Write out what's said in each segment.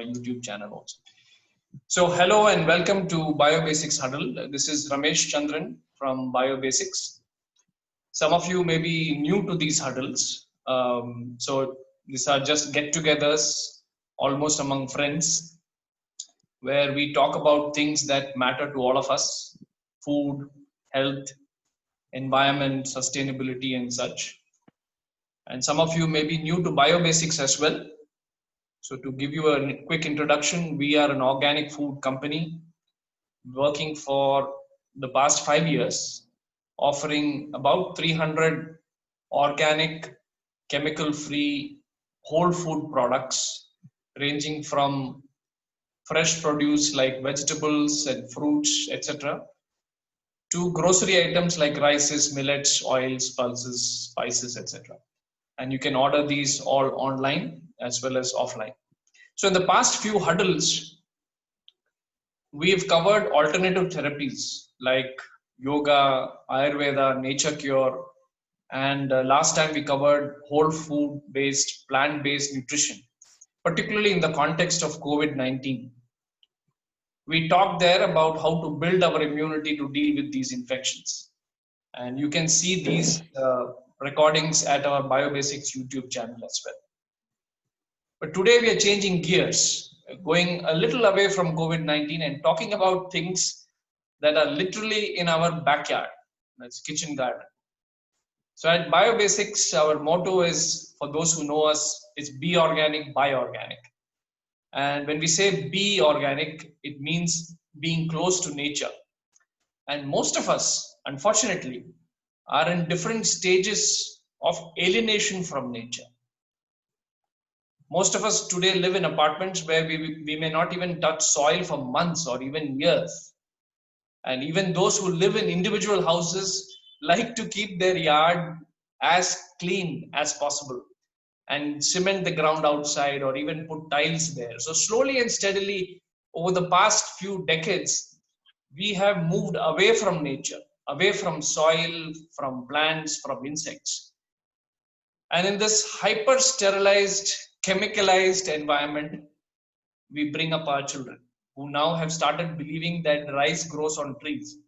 YouTube channel also. So hello and welcome to BioBasics Huddle. This is Ramesh Chandran from BioBasics. Some of you may be new to these huddles. So these are just get-togethers almost among friends where we talk about things that matter to all of us: food, health, environment, sustainability, and such. And some of you may be new to BioBasics as well. So to give you a quick introduction, we are an organic food company working for the past 5 years, offering about 300 organic, chemical-free, whole food products, ranging from fresh produce like vegetables and fruits, etc., to grocery items like rices, millets, oils, pulses, spices, etc. And you can order these all online as well as offline. So in the past few huddles, we've covered alternative therapies like yoga, Ayurveda, nature cure, and last time we covered whole food based, plant based nutrition, particularly in the context of COVID-19. We talked there about how to build our immunity to deal with these infections. And you can see these recordings at our BioBasics YouTube channel as well. But today we are changing gears, going a little away from COVID-19 and talking about things that are literally in our backyard. That's kitchen garden. So at BioBasics, our motto is, for those who know us, is be organic, buy organic. And when we say be organic, it means being close to nature. And most of us, unfortunately, are in different stages of alienation from nature. Most of us today live in apartments where we may not even touch soil for months or even years. And even those who live in individual houses like to keep their yard as clean as possible and cement the ground outside or even put tiles there. So slowly and steadily over the past few decades, we have moved away from nature, away from soil, from plants, from insects. And in this hyper sterilized, chemicalized environment, we bring up our children who now have started believing that rice grows on trees.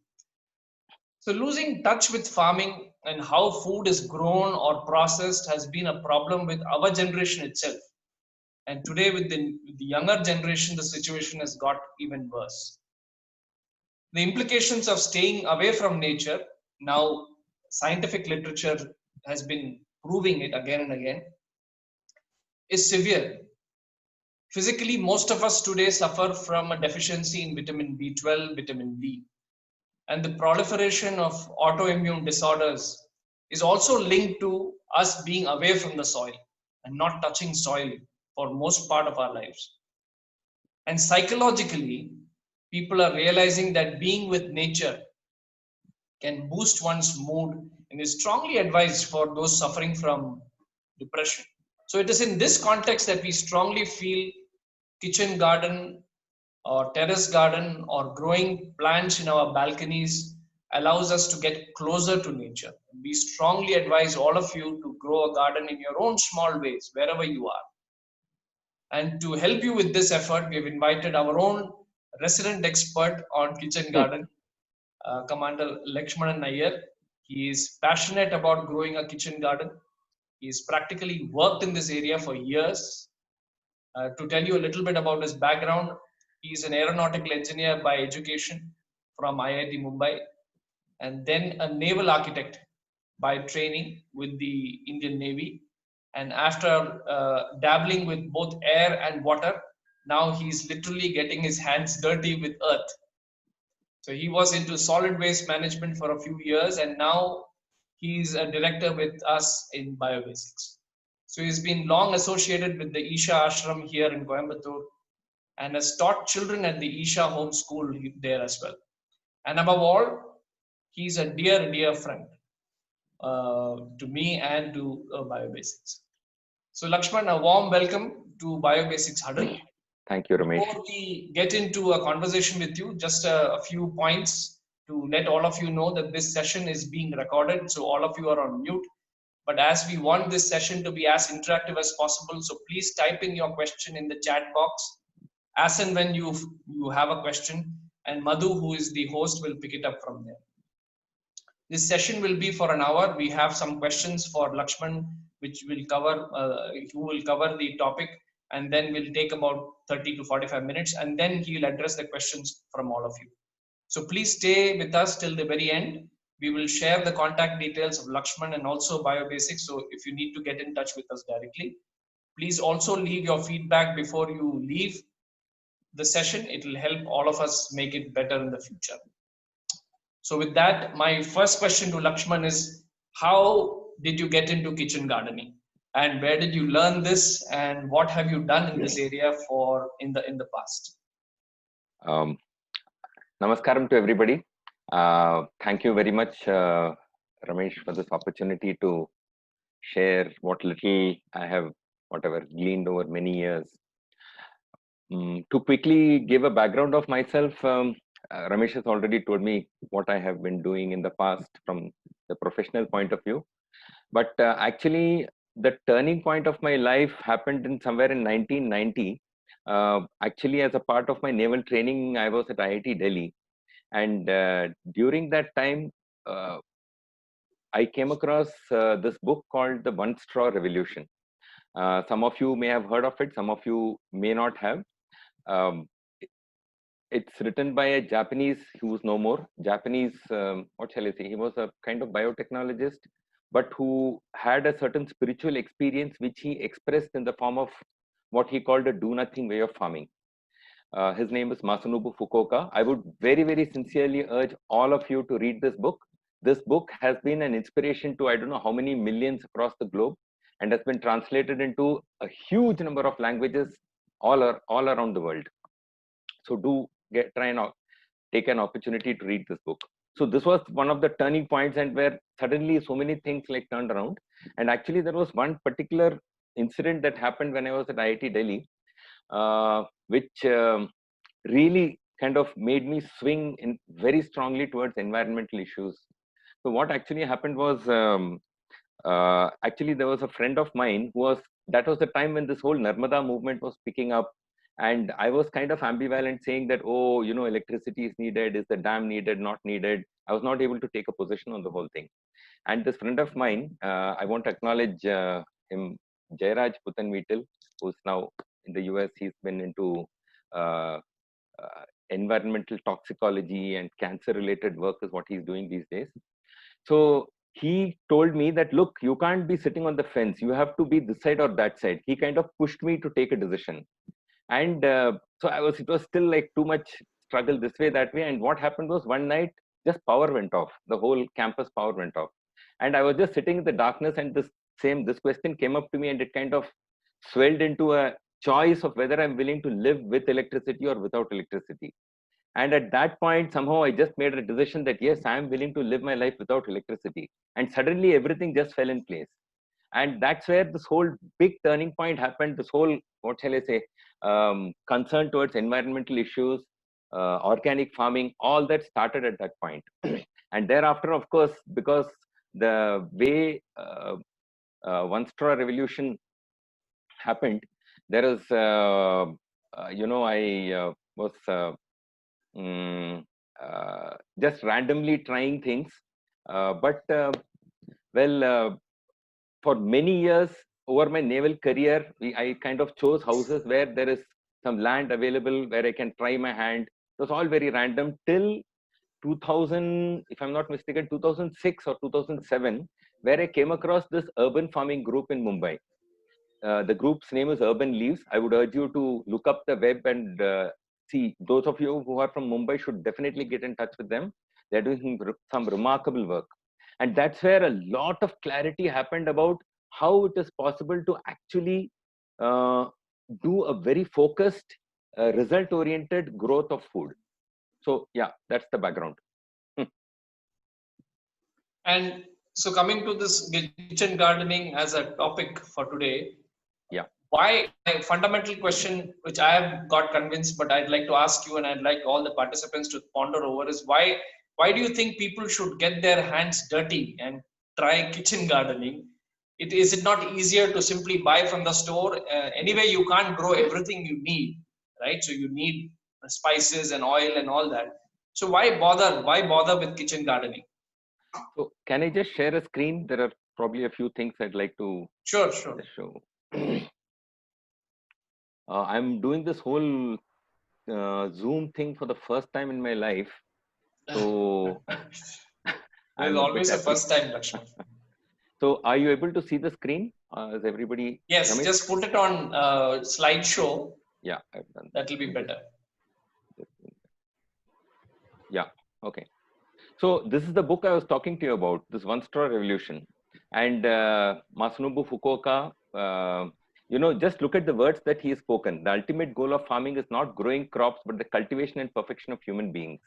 So losing touch with farming and how food is grown or processed has been a problem with our generation itself. And today with the younger generation, the situation has got even worse. The implications of staying away from nature, now scientific literature has been proving it again and again, is severe. Physically, most of us today suffer from a deficiency in vitamin B12, vitamin D. And the proliferation of autoimmune disorders is also linked to us being away from the soil and not touching soil for most part of our lives. And psychologically, people are realizing that being with nature can boost one's mood and is strongly advised for those suffering from depression. So it is in this context that we strongly feel kitchen garden or terrace garden or growing plants in our balconies allows us to get closer to nature. We strongly advise all of you to grow a garden in your own small ways, wherever you are. And to help you with this effort, we have invited our own resident expert on kitchen garden, Commander Lakshmanan Nayyar. He is passionate about growing a kitchen garden. He's practically worked in this area for years. To tell you a little bit about his background, he's an aeronautical engineer by education from IIT Mumbai, and then a naval architect by training with the Indian Navy. And after dabbling with both air and water, now he's literally getting his hands dirty with earth. So he was into solid waste management for a few years, and now he's a director with us in BioBasics. So he's been long associated with the Isha Ashram here in Coimbatore and has taught children at the Isha Home School there as well. And above all, he's a dear, dear friend to me and to BioBasics. So Lakshman, a warm welcome to BioBasics Huddle. Thank you, Ramesh. Before we get into a conversation with you, just a few points to let all of you know that this session is being recorded. So all of you are on mute. But as we want this session to be as interactive as possible, so please type in your question in the chat box as and when you have a question, and Madhu, who is the host, will pick it up from there. This session will be for an hour. We have some questions for Lakshman, which will cover, who will cover the topic, and then we'll take about 30 to 45 minutes, and then he will address the questions from all of you. So please stay with us till the very end. We will share the contact details of Lakshman and also BioBasics. So if you need to get in touch with us directly, please also leave your feedback before you leave the session. It will help all of us make it better in the future. So with that, my first question to Lakshman is, how did you get into kitchen gardening? And where did you learn this? And what have you done in this area for in the past? Namaskaram to everybody. Thank you very much, Ramesh, for this opportunity to share what little I have, whatever, gleaned over many years. To quickly give a background of myself, Ramesh has already told me what I have been doing in the past from the professional point of view. But actually, the turning point of my life happened in somewhere in 1990. Actually, as a part of my naval training, I was at IIT Delhi. And during that time, I came across this book called The One Straw Revolution. Some of you may have heard of it, some of you may not have. It's written by a Japanese who's no more. Japanese, what shall I say? He was a kind of biotechnologist, but who had a certain spiritual experience, which he expressed in the form of what he called a do-nothing way of farming. His name is Masanobu Fukuoka. I would very, very sincerely urge all of you to read this book. This book has been an inspiration to I don't know how many millions across the globe, and has been translated into a huge number of languages all around the world. So do try and take an opportunity to read this book. So this was one of the turning points, and where suddenly so many things like turned around. And actually, there was one particular incident that happened when I was at IIT Delhi, which really kind of made me swing in very strongly towards environmental issues. So what actually happened was, actually there was a friend of mine who was, that was the time when this whole Narmada movement was picking up. And I was kind of ambivalent, saying that, oh, you know, electricity is needed, is the dam needed, not needed. I was not able to take a position on the whole thing. And this friend of mine, I want to acknowledge him, Jairaj Putanvitil, who's now in the US. He's been into environmental toxicology and cancer related work is what he's doing these days. So he told me that, look, you can't be sitting on the fence. You have to be this side or that side. He kind of pushed me to take a decision. And so it was still like too much struggle this way, that way. And what happened was, one night, just power went off. The whole campus power went off. And I was just sitting in the darkness, and this question came up to me, and it kind of swelled into a choice of whether I'm willing to live with electricity or without electricity. And at that point, somehow I just made a decision that yes, I am willing to live my life without electricity. And suddenly everything just fell in place. And that's where this whole big turning point happened. This whole, what shall I say, concern towards environmental issues, organic farming, all that started at that point. And thereafter, of course, because the way One Straw Revolution happened, there is, you know, I was just randomly trying things. But for many years over my naval career, I kind of chose houses where there is some land available where I can try my hand. It was all very random till 2000, if I'm not mistaken, 2006 or 2007, where I came across this urban farming group in Mumbai. The group's name is Urban Leaves. I would urge you to look up the web and see. Those of you who are from Mumbai should definitely get in touch with them. They're doing some remarkable work. And that's where a lot of clarity happened about how it is possible to actually do a very focused, result-oriented growth of food. So yeah, that's the background. And so coming to this kitchen gardening as a topic for today, yeah, why, a fundamental question which I have got convinced, but I'd like to ask you and I'd like all the participants to ponder over, is why do you think people should get their hands dirty and try kitchen gardening? Is it not easier to simply buy from the store? Anyway, you can't grow everything you need. right? So you need spices and oil and all that. So why bother? Why bother with kitchen gardening? So can I just share a screen? There are probably a few things I'd like to Sure, sure. just show. I'm doing this whole Zoom thing for the first time in my life. So There's I'm a bit always a first time, Lakshman. So are you able to see the screen? Is everybody? Yes, Ramesh? just put it on slideshow. Yeah, I've done that. That will be better. Yeah, okay. So this is the book I was talking to you about, this One Straw Revolution. And Masanobu Fukuoka, just look at the words that he has spoken. The ultimate goal of farming is not growing crops, but the cultivation and perfection of human beings.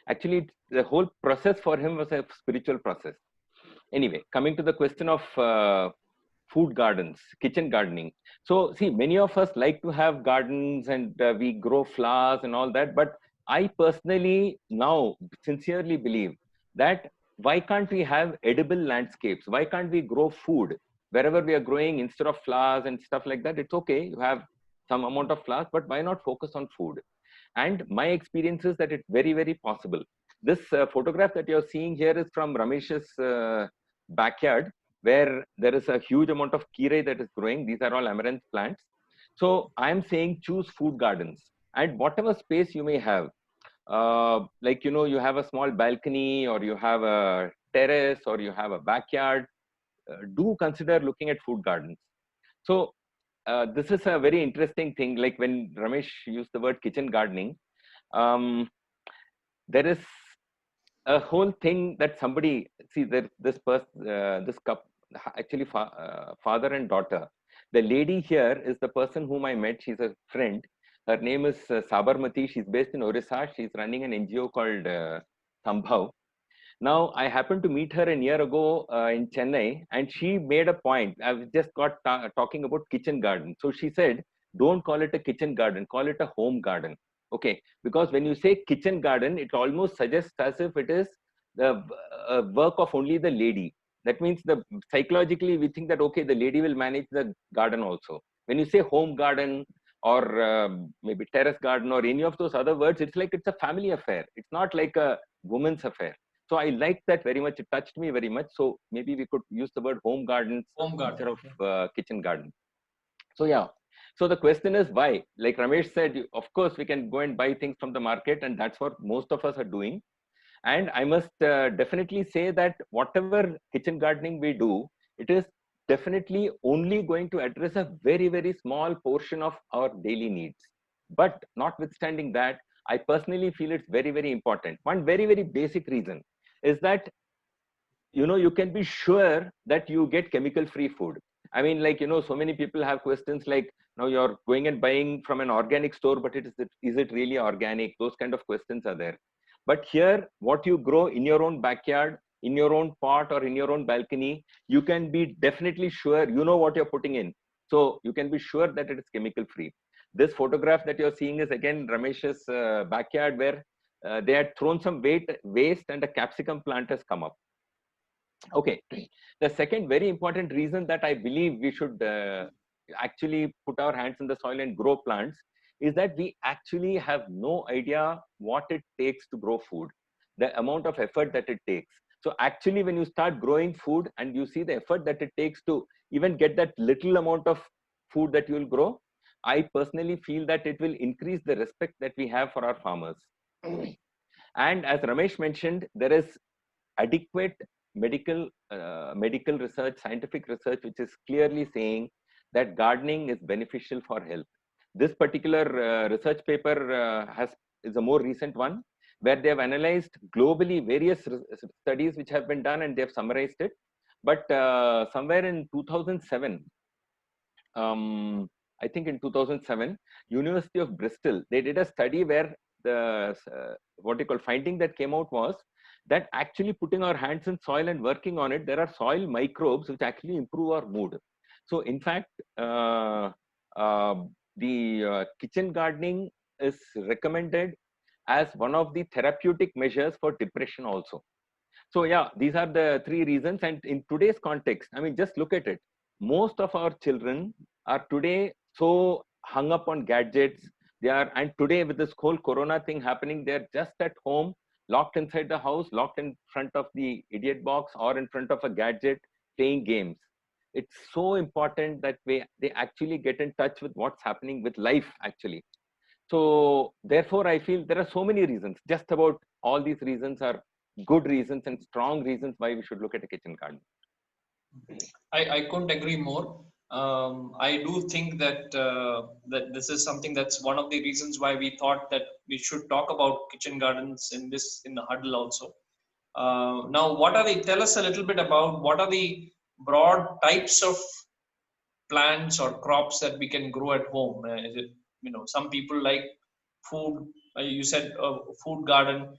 Actually, the whole process for him was a spiritual process. Anyway, coming to the question of food gardens, kitchen gardening. So see, many of us like to have gardens and we grow flowers and all that. But I personally now sincerely believe that why can't we have edible landscapes? Why can't we grow food wherever we are growing instead of flowers and stuff like that? It's okay. You have some amount of flowers, but why not focus on food? And my experience is that it's very, very possible. This photograph that you're seeing here is from Ramesh's backyard, where there is a huge amount of kirai that is growing. These are all amaranth plants. So I'm saying choose food gardens, and whatever space you may have, you have a small balcony or you have a terrace or you have a backyard, do consider looking at food gardens. So this is a very interesting thing. Like when Ramesh used the word kitchen gardening, there is a whole thing that somebody see that this person, this couple, actually father and daughter. The lady here is the person whom I met. She's a friend. Her name is Sabarmati. She's based in Orissa. She's running an NGO called Sambhav. Now, I happened to meet her a year ago in Chennai, and she made a point. I just got talking about kitchen garden. So she said, don't call it a kitchen garden, call it a home garden. Okay, because when you say kitchen garden, it almost suggests as if it is the work of only the lady. That means the psychologically we think that, okay, the lady will manage the garden also. When you say home garden or maybe terrace garden or any of those other words, it's like it's a family affair. It's not like a woman's affair. So I liked that very much. It touched me very much. So maybe we could use the word home gardens instead of kitchen garden. So yeah. So the question is why? Like Ramesh said, of course we can go and buy things from the market, and that's what most of us are doing. And I must definitely say that whatever kitchen gardening we do, it is definitely only going to address a very, very small portion of our daily needs. But notwithstanding that, I personally feel it's very, very important. One very, very basic reason is that you can be sure that you get chemical free food. I mean, like, so many people have questions like, now you're going and buying from an organic store, but is it really organic? Those kind of questions are there. But here, what you grow in your own backyard, in your own pot or in your own balcony, you can be definitely sure you know what you're putting in. So you can be sure that it is chemical free. This photograph that you're seeing is again Ramesh's backyard, where they had thrown some waste and a capsicum plant has come up. Okay, the second very important reason that I believe we should actually put our hands in the soil and grow plants is that we actually have no idea what it takes to grow food, the amount of effort that it takes. So actually, when you start growing food and you see the effort that it takes to even get that little amount of food that you will grow, I personally feel that it will increase the respect that we have for our farmers. And as Ramesh mentioned, there is adequate medical research, scientific research, which is clearly saying that gardening is beneficial for health. This particular research paper is a more recent one, where they have analyzed globally various studies which have been done, and they have summarized it. But somewhere in 2007, I think in 2007, University of Bristol, they did a study where the what you call finding that came out was that actually putting our hands in soil and working on it, there are soil microbes which actually improve our mood. So in fact, the kitchen gardening is recommended as one of the therapeutic measures for depression also. So yeah, these are the three reasons. And in today's context, I mean, just look at it. Most of our children are today so hung up on gadgets. They are, and today with this whole corona thing happening, they're just at home, locked inside the house, locked in front of the idiot box or in front of a gadget, playing games. It's so important that they actually get in touch with what's happening with life actually. So therefore I feel there are so many reasons. Just about all these reasons are good reasons and strong reasons why we should look at a kitchen garden. I couldn't agree more. I do think that that this is something that's one of the reasons why we thought that we should talk about kitchen gardens in the huddle also. Now, what are the? Tell us a little bit about what are the broad types of plants or crops that we can grow at home. Is it, some people like food? You said food garden.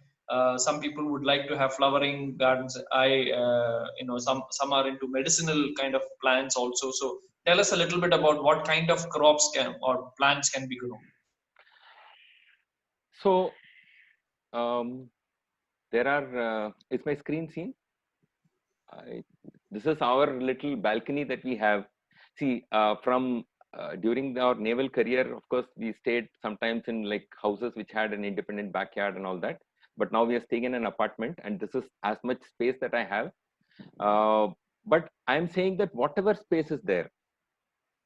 Some people would like to have flowering gardens. Some are into medicinal kind of plants also. So tell us a little bit about what kind of crops can or plants can be grown. So there are. Is my screen seen? This is our little balcony that we have. See, from during our naval career, of course, we stayed sometimes in like houses which had an independent backyard and all that. But now we are staying in an apartment, and this is as much space that I have. But I'm saying that whatever space is there,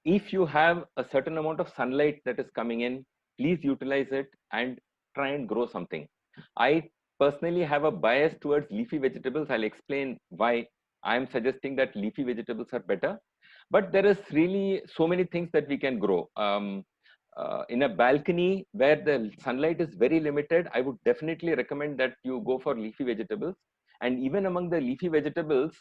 if you have a certain amount of sunlight that is coming in, please utilize it and try and grow something. I personally have a bias towards leafy vegetables. I'll explain why I'm suggesting that leafy vegetables are better. But there is really so many things that we can grow. In a balcony where the sunlight is very limited, I would definitely recommend that you go for leafy vegetables. And even among the leafy vegetables,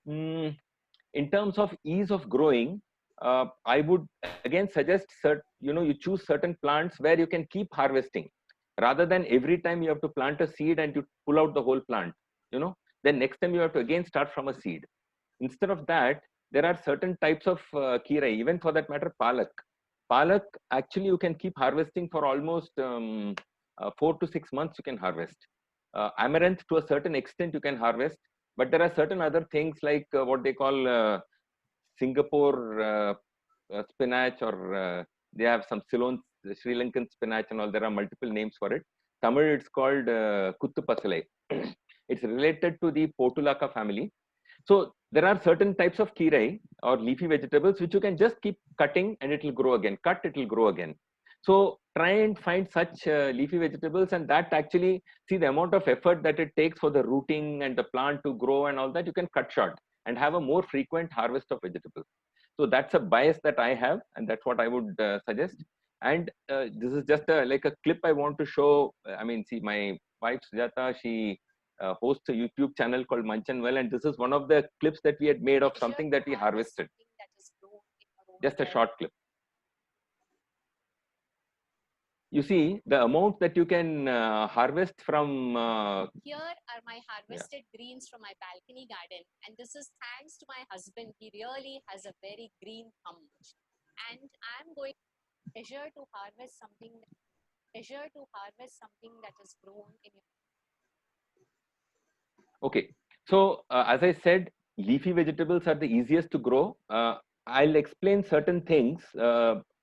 in terms of ease of growing, I would again suggest you choose certain plants where you can keep harvesting, rather than every time you have to plant a seed and you pull out the whole plant. Then next time you have to again start from a seed. Instead of that, there are certain types of kirai, even for that matter, palak. Palak, actually, you can keep harvesting for almost 4 to 6 months. You can harvest. Amaranth, to a certain extent, you can harvest, but there are certain other things like what they call Singapore spinach, or they have some Ceylon, Sri Lankan spinach and all. There are multiple names for it. Tamil, it's called Kuttu Pasalai. It's related to the Portulaca family. So there are certain types of kirai or leafy vegetables which you can just keep cutting and it will grow again. Cut, it will grow again. So try and find such leafy vegetables, and that actually, see the amount of effort that it takes for the rooting and the plant to grow and all that, you can cut short and have a more frequent harvest of vegetables. So that's a bias that I have, and that's what I would suggest. And this is just like a clip I want to show. I mean, see, my wife Sujata, she hosts a YouTube channel called Manchan Well, and this is one of the clips that we had made of something that we harvested. Just a short clip. You see the amount that you can harvest from. Here are my harvested greens from my balcony garden, and this is thanks to my husband. He really has a very green thumb, and I'm going pleasure to harvest something that is grown in your. Okay, so as I said, leafy vegetables are the easiest to grow. I'll explain certain things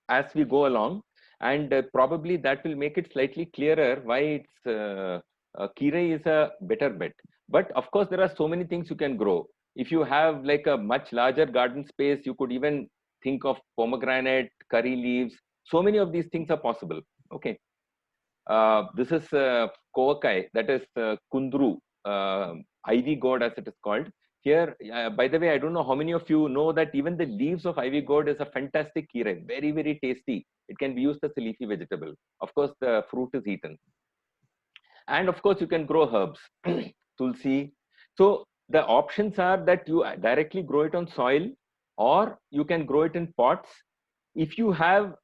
as we go along, and probably that will make it slightly clearer why it's kirai is a better bet. But of course, there are so many things you can grow. If you have like a much larger garden space, you could even think of pomegranate, curry leaves. So many of these things are possible. Okay, this is kovakai, that is kundru. Ivy gourd, as it is called. Here, by the way, I don't know how many of you know that even the leaves of ivy gourd is a fantastic kirai, very, very tasty. It can be used as a leafy vegetable. Of course, the fruit is eaten. And of course, you can grow herbs, tulsi. So the options are that you directly grow it on soil, or you can grow it in pots. If you have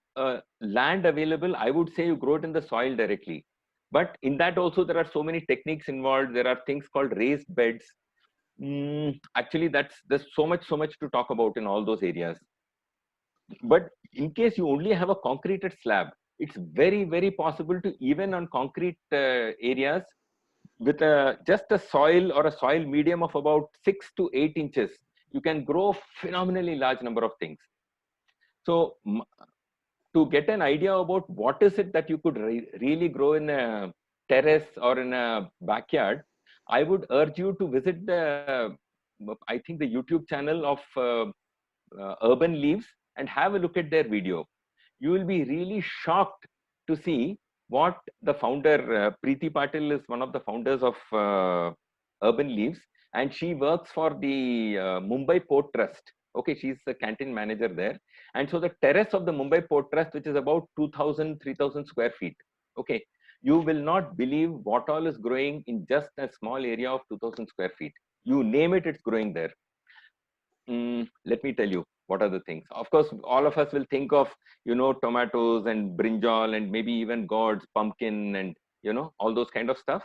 land available, I would say you grow it in the soil directly. But in that also, there are so many techniques involved. There are things called raised beds. Actually, there's so much to talk about in all those areas. But in case you only have a concreted slab, it's very, very possible to, even on concrete areas, with just a soil or a soil medium of about 6 to 8 inches, you can grow phenomenally large number of things. So to get an idea about what is it that you could really grow in a terrace or in a backyard, I would urge you to visit I think the YouTube channel of Urban Leaves and have a look at their video. You will be really shocked to see what the founder, Preeti Patil is one of the founders of Urban Leaves, and she works for the Mumbai Port Trust. Okay, she's the canteen manager there. And so the terrace of the Mumbai Port Trust, which is about 2,000, 3,000 square feet. Okay, you will not believe what all is growing in just a small area of 2,000 square feet. You name it, it's growing there. Let me tell you what are the things. Of course, all of us will think of, you know, tomatoes and brinjal and maybe even gourds, pumpkin, and, you know, all those kind of stuff.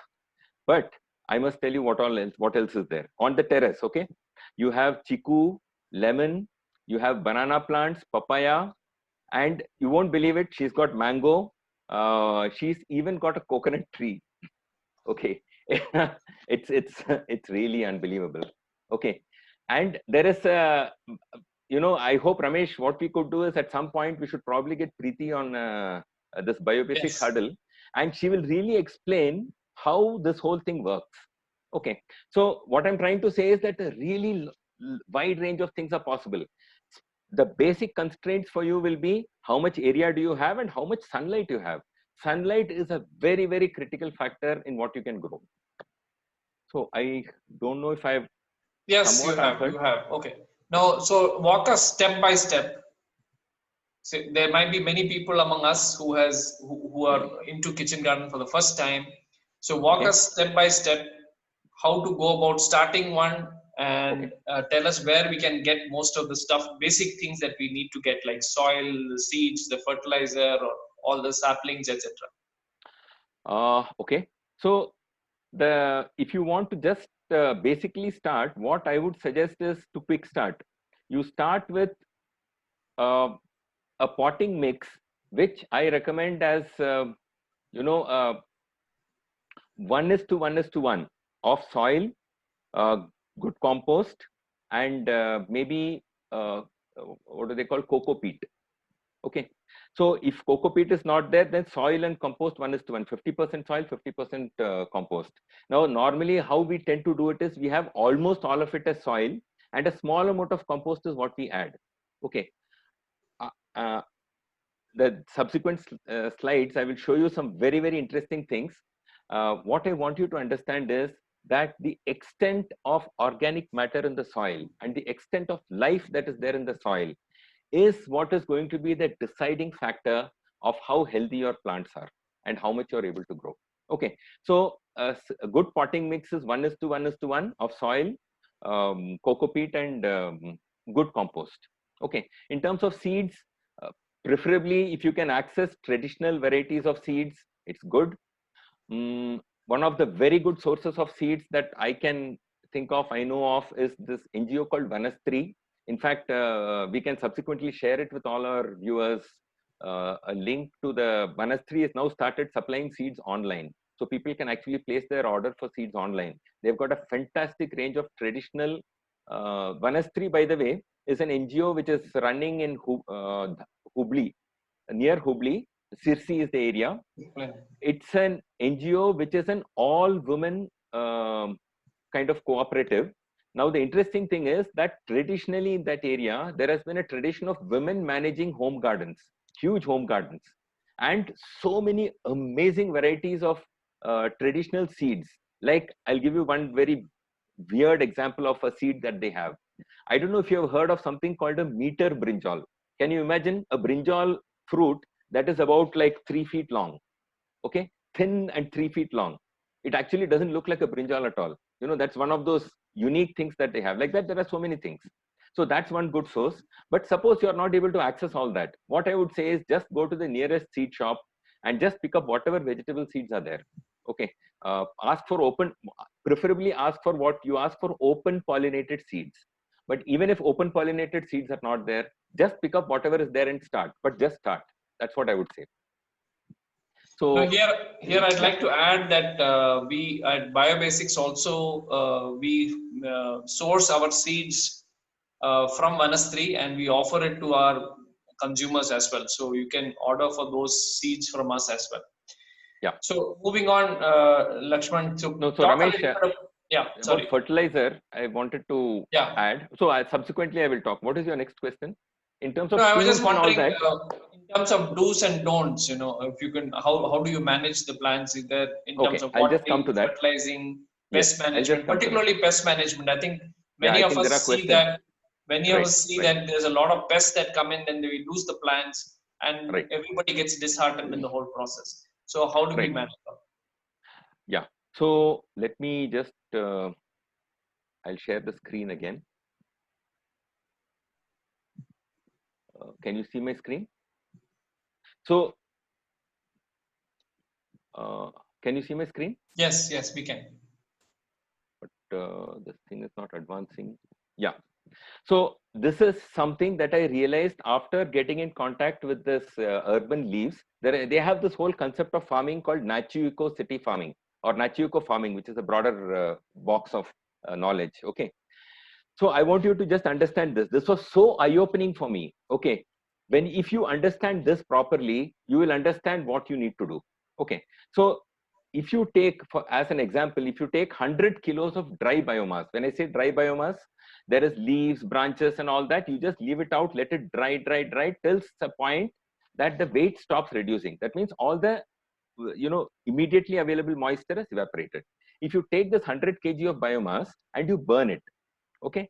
But I must tell you what else is there on the terrace. Okay, you have chiku, lemon, you have banana plants, papaya, and you won't believe it, she's got mango. She's even got a coconut tree. Okay, it's really unbelievable. Okay, and there is a, you know, I hope, Ramesh, what we could do is at some point we should probably get Preeti on this Biobasics huddle, and she will really explain how this whole thing works. Okay, so what I'm trying to say is that a really wide range of things are possible. The basic constraints for you will be how much area do you have and how much sunlight you have. Sunlight is a very, very critical factor in what you can grow. So I don't know if I've Yes, you have. Okay. Now, so walk us step by step. So there might be many people among us who are into kitchen garden for the first time. So walk us step by step how to go about starting one, and tell us where we can get most of the stuff, basic things that we need to get, like soil, the seeds, the fertilizer, or all the saplings, etc. Okay. So if you want to just basically start, what I would suggest is to quick start. You start with a potting mix, which I recommend as, you know, 1:1:1 of soil, good compost, and maybe what do they call, coco peat. Okay, so if coco peat is not there, then soil and compost 1:1, 50% soil, 50% compost. Now, normally how we tend to do it is we have almost all of it as soil, and a small amount of compost is what we add. Okay, the subsequent slides, I will show you some very, very interesting things. What I want you to understand is that the extent of organic matter in the soil and the extent of life that is there in the soil is what is going to be the deciding factor of how healthy your plants are and how much you're able to grow. Okay, so a good potting mix is 1:1:1 of soil, coco peat, and good compost. Okay, in terms of seeds, preferably if you can access traditional varieties of seeds, it's good. One of the very good sources of seeds that I can think of, I know of, is this NGO called Vanasthri. In fact, we can subsequently share it with all our viewers. A link to the Vanasthri is now started supplying seeds online. So people can actually place their order for seeds online. They've got a fantastic range of traditional. Vanasthri, by the way, is an NGO which is running in Hubli, near Hubli. Sirsi is the area. It's an NGO which is an all-women kind of cooperative. Now, the interesting thing is that traditionally in that area, there has been a tradition of women managing home gardens, huge home gardens, and so many amazing varieties of traditional seeds. Like, I'll give you one very weird example of a seed that they have. I don't know if you have heard of something called a meter brinjal. Can you imagine a brinjal fruit that is about like 3 feet long? Okay, thin and 3 feet long. It actually doesn't look like a brinjal at all. You know, that's one of those unique things that they have. Like that, there are so many things. So that's one good source. But suppose you're not able to access all that. What I would say is just go to the nearest seed shop and just pick up whatever vegetable seeds are there. Okay, ask for preferably ask for what you ask for, open pollinated seeds. But even if open pollinated seeds are not there, just pick up whatever is there and start. But just start. That's what I would say. So now here I'd like to add that we at Biobasics also we source our seeds from Vanasthri, and we offer it to our consumers as well. So you can order for those seeds from us as well. Yeah. So moving on, Lakshman, to No, so talk Ramesh, a little bit about sorry. fertilizer, I wanted to Yeah. add. So subsequently I will talk. What is your next question? In terms of No, I was tools just and all wondering, that. in terms of do's and don'ts, if you can, how do you manage the plants either in terms Okay, of I'll just come watering, to that. fertilizing, Yes, pest I'll just management, come to that. particularly pest management. I think Yeah, many I of think there are us see questions. that there's a lot of pests that come in, and we lose the plants, and Right. everybody gets disheartened in the whole process. So how do we Right. manage that? Yeah. So let me just, I'll share the screen again. Can you see my screen? So, can you see my screen? Yes, we can. But this thing is not advancing. Yeah. So this is something that I realized after getting in contact with this urban leaves. They have this whole concept of farming called Natu-Eco city farming or Natu-Eco farming, which is a broader box of knowledge. Okay. So I want you to just understand this. This was so eye-opening for me. Okay. If you understand this properly, you will understand what you need to do. Okay. So if you take, as an example, if you take 100 kilos of dry biomass, when I say dry biomass, there is leaves, branches and all that. You just leave it out, let it dry till the point that the weight stops reducing. That means all the immediately available moisture is evaporated. If you take this 100 kg of biomass and you burn it, okay,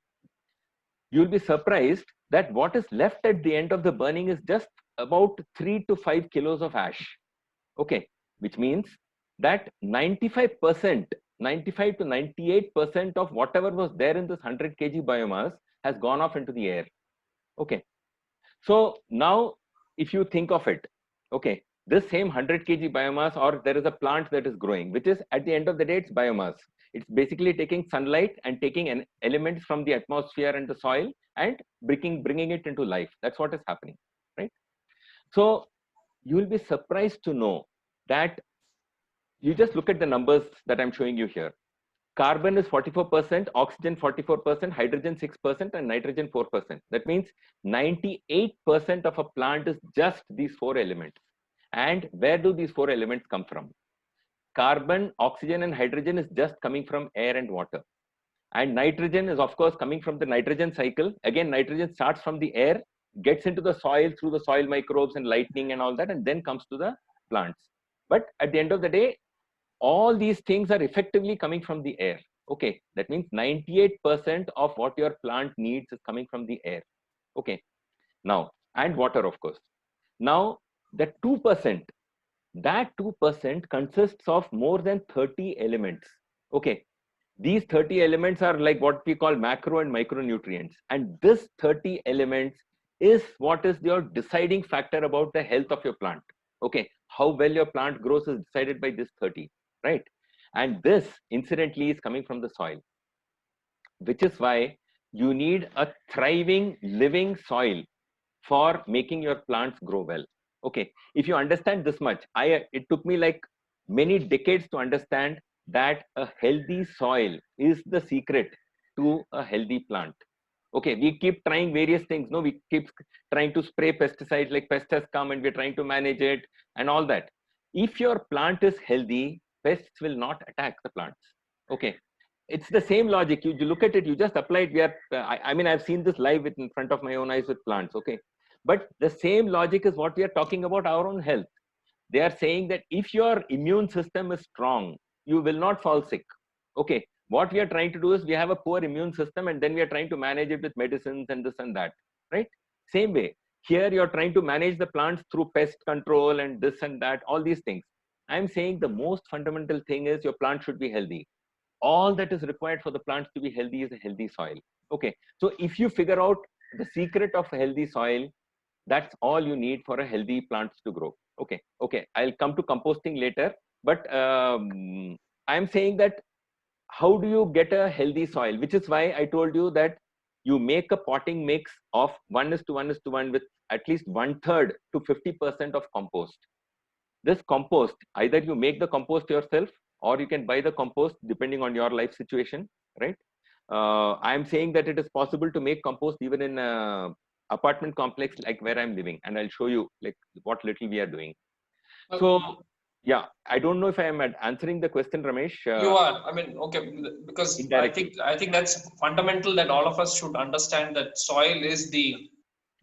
you'll be surprised that what is left at the end of the burning is just about 3 to 5 kilos of ash. Okay, which means that 95 to 98% of whatever was there in this 100 kg biomass has gone off into the air. Okay, so now if you think of it, okay, this same 100 kg biomass, or there is a plant that is growing, which is at the end of the day, it's biomass. It's basically taking sunlight and taking elements from the atmosphere and the soil and bringing it into life. That's what is happening, right? So you will be surprised to know that you just look at the numbers that I'm showing you here. Carbon is 44%, oxygen 44%, hydrogen 6%, and nitrogen 4%. That means 98% of a plant is just these 4 elements. And where do these 4 elements come from? Carbon, oxygen, and hydrogen is just coming from air and water. And nitrogen is, of course, coming from the nitrogen cycle. Again, nitrogen starts from the air, gets into the soil through the soil microbes and lightning and all that, and then comes to the plants. But at the end of the day, all these things are effectively coming from the air. Okay, that means 98% of what your plant needs is coming from the air. Okay, now, and water, of course. Now, the 2%, that 2% consists of more than 30 elements. Okay, these 30 elements are like what we call macro and micronutrients. And this 30 elements is what is your deciding factor about the health of your plant. Okay, how well your plant grows is decided by this 30, right? And this incidentally is coming from the soil, which is why you need a thriving, living soil for making your plants grow well. Okay, if you understand this much, it took me like many decades to understand that a healthy soil is the secret to a healthy plant. Okay, we keep trying various things. No, we keep trying to spray pesticides, like pests has come and we're trying to manage it and all that. If your plant is healthy, pests will not attack the plants. Okay, it's the same logic. You look at it, you just apply it. We are, I mean, I've seen this live in front of my own eyes with plants. Okay, but the same logic is what we are talking about our own health. They are saying that if your immune system is strong, you will not fall sick. Okay, what we are trying to do is we have a poor immune system and then we are trying to manage it with medicines and this and that, right? Same way, here you're trying to manage the plants through pest control and this and that, all these things. I'm saying the most fundamental thing is your plant should be healthy. All that is required for the plants to be healthy is a healthy soil. Okay, so if you figure out the secret of a healthy soil, that's all you need for a healthy plants to grow. Okay, I'll come to composting later, but I'm saying that how do you get a healthy soil, which is why I told you that you make a potting mix of 1:1:1 with at least 1/3 to 50% of compost. This compost, either you make the compost yourself or you can buy the compost depending on your life situation, right? I'm saying that it is possible to make compost even in apartment complex like where I'm living, and I'll show you like what little we are doing. Uh, So yeah, I don't know if I am answering the question, Ramesh. You are. I mean, okay, because Indirectly. I think that's fundamental that all of us should understand that soil is the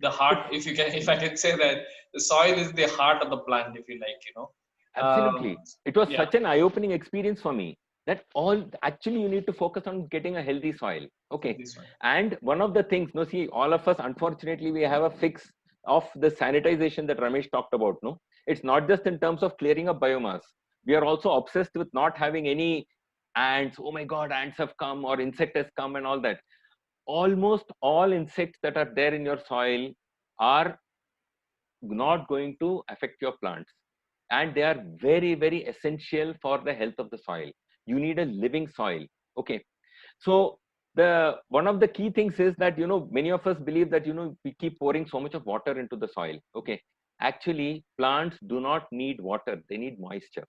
heart. If you can, if I can say that, the soil is the heart of the plant, if you like, you know. Absolutely. It was Yeah. such an eye-opening experience for me that all actually you need to focus on getting a healthy soil. Okay. This one. And one of the things, no, see, all of us, unfortunately, we have a fix of the sanitization that Ramesh talked about. No, it's not just in terms of clearing up biomass. We are also obsessed with not having any ants. Oh my God, ants have come or insect has come and all that. Almost all insects that are there in your soil are not going to affect your plants, and they are very, very essential for the health of the soil. You need a living soil. Okay. So the one of the key things is that, you know, many of us believe that, you know, we keep pouring so much of water into the soil. Okay. Actually, plants do not need water, they need moisture.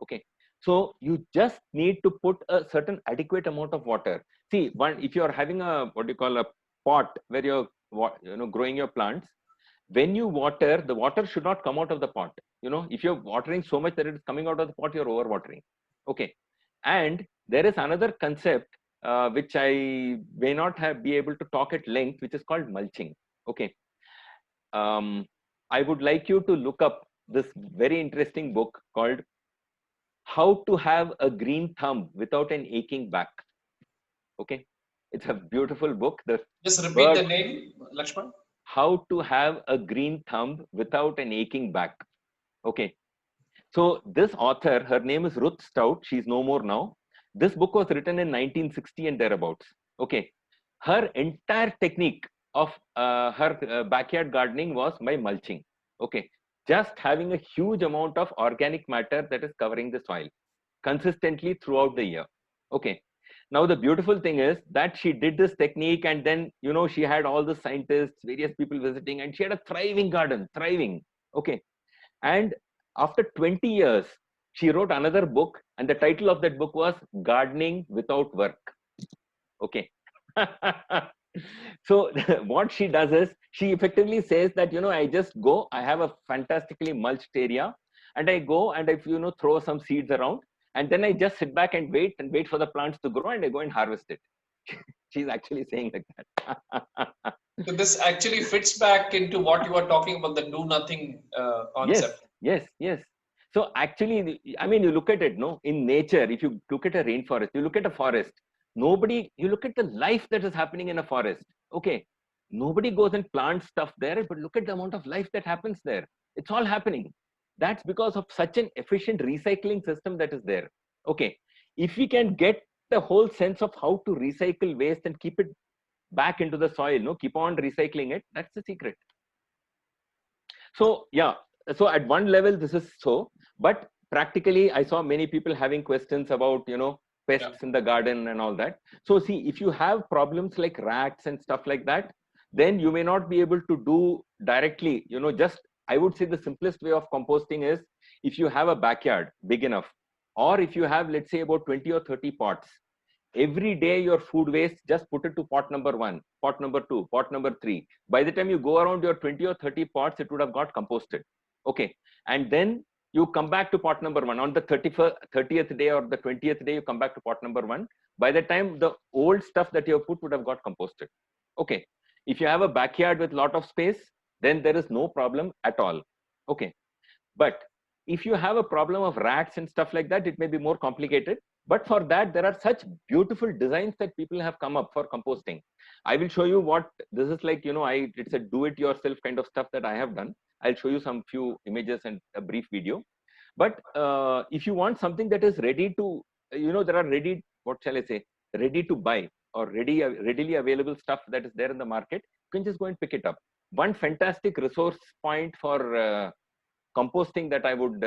Okay. So you just need to put a certain adequate amount of water. See, one, if you are having a what do you call a pot where you're growing your plants, when you water, the water should not come out of the pot. You know, if you're watering so much that it is coming out of the pot, you're over watering. Okay. And there is another concept which I may not have be able to talk at length, which is called mulching. Okay. I would like you to look up this very interesting book called How to Have a Green Thumb Without an Aching Back. Okay. It's a beautiful book. The Just repeat the word, name, Lakshman. How to Have a Green Thumb Without an Aching Back. Okay. So this author, her name is Ruth Stout. She's no more now. This book was written in 1960 and thereabouts. Okay. Her entire technique of her backyard gardening was by mulching. Okay. Just having a huge amount of organic matter that is covering the soil consistently throughout the year. Okay. Now the beautiful thing is that she did this technique, and then, you know, she had all the scientists, various people visiting, and she had a thriving garden, thriving. Okay. And after 20 years, she wrote another book, and the title of that book was Gardening Without Work. Okay. So what she does is she effectively says that, you know, I just go, I have a fantastically mulched area, and I go and if, you know, throw some seeds around, and then I just sit back and wait for the plants to grow, and I go and harvest it. She's actually saying like that. So this actually fits back into what you were talking about, the do nothing Yes, concept. yes, yes. So actually, I mean, you look at it, no, in nature, if you look at a rainforest, you look at a forest, you look at the life that is happening in a forest. Okay. Nobody goes and plants stuff there, but look at the amount of life that happens there. It's all happening. That's because of such an efficient recycling system that is there. Okay. If we can get the whole sense of how to recycle waste and keep it back into the soil, no, keep on recycling it, that's the secret. So yeah, so at one level this is so, but practically I saw many people having questions about, you know, pests in the garden and all that. So see, if you have problems like rats and stuff like that, then you may not be able to do directly, you know, just, I would say the simplest way of composting is if you have a backyard big enough, or if you have, let's say, about 20 or 30 pots, every day your food waste, just put it to pot number 1, pot number 2, pot number 3. By the time you go around your 20 or 30 pots, it would have got composted. Okay. And then you come back to pot number 1 on the 30th day or the 20th day, you come back to pot number 1. By the time the old stuff that you have put would have got composted. Okay. If you have a backyard with lot of space, then there is no problem at all. Okay. But if you have a problem of rats and stuff like that, it may be more complicated. But for that, there are such beautiful designs that people have come up for composting. I will show you what this is like. You know, it's a do-it-yourself kind of stuff that I have done. I'll show you some few images and a brief video. But if you want something that is ready to, you know, there are ready, what shall I say, ready to buy or readily available stuff that is there in the market, you can just go and pick it up. One fantastic resource point for composting that I would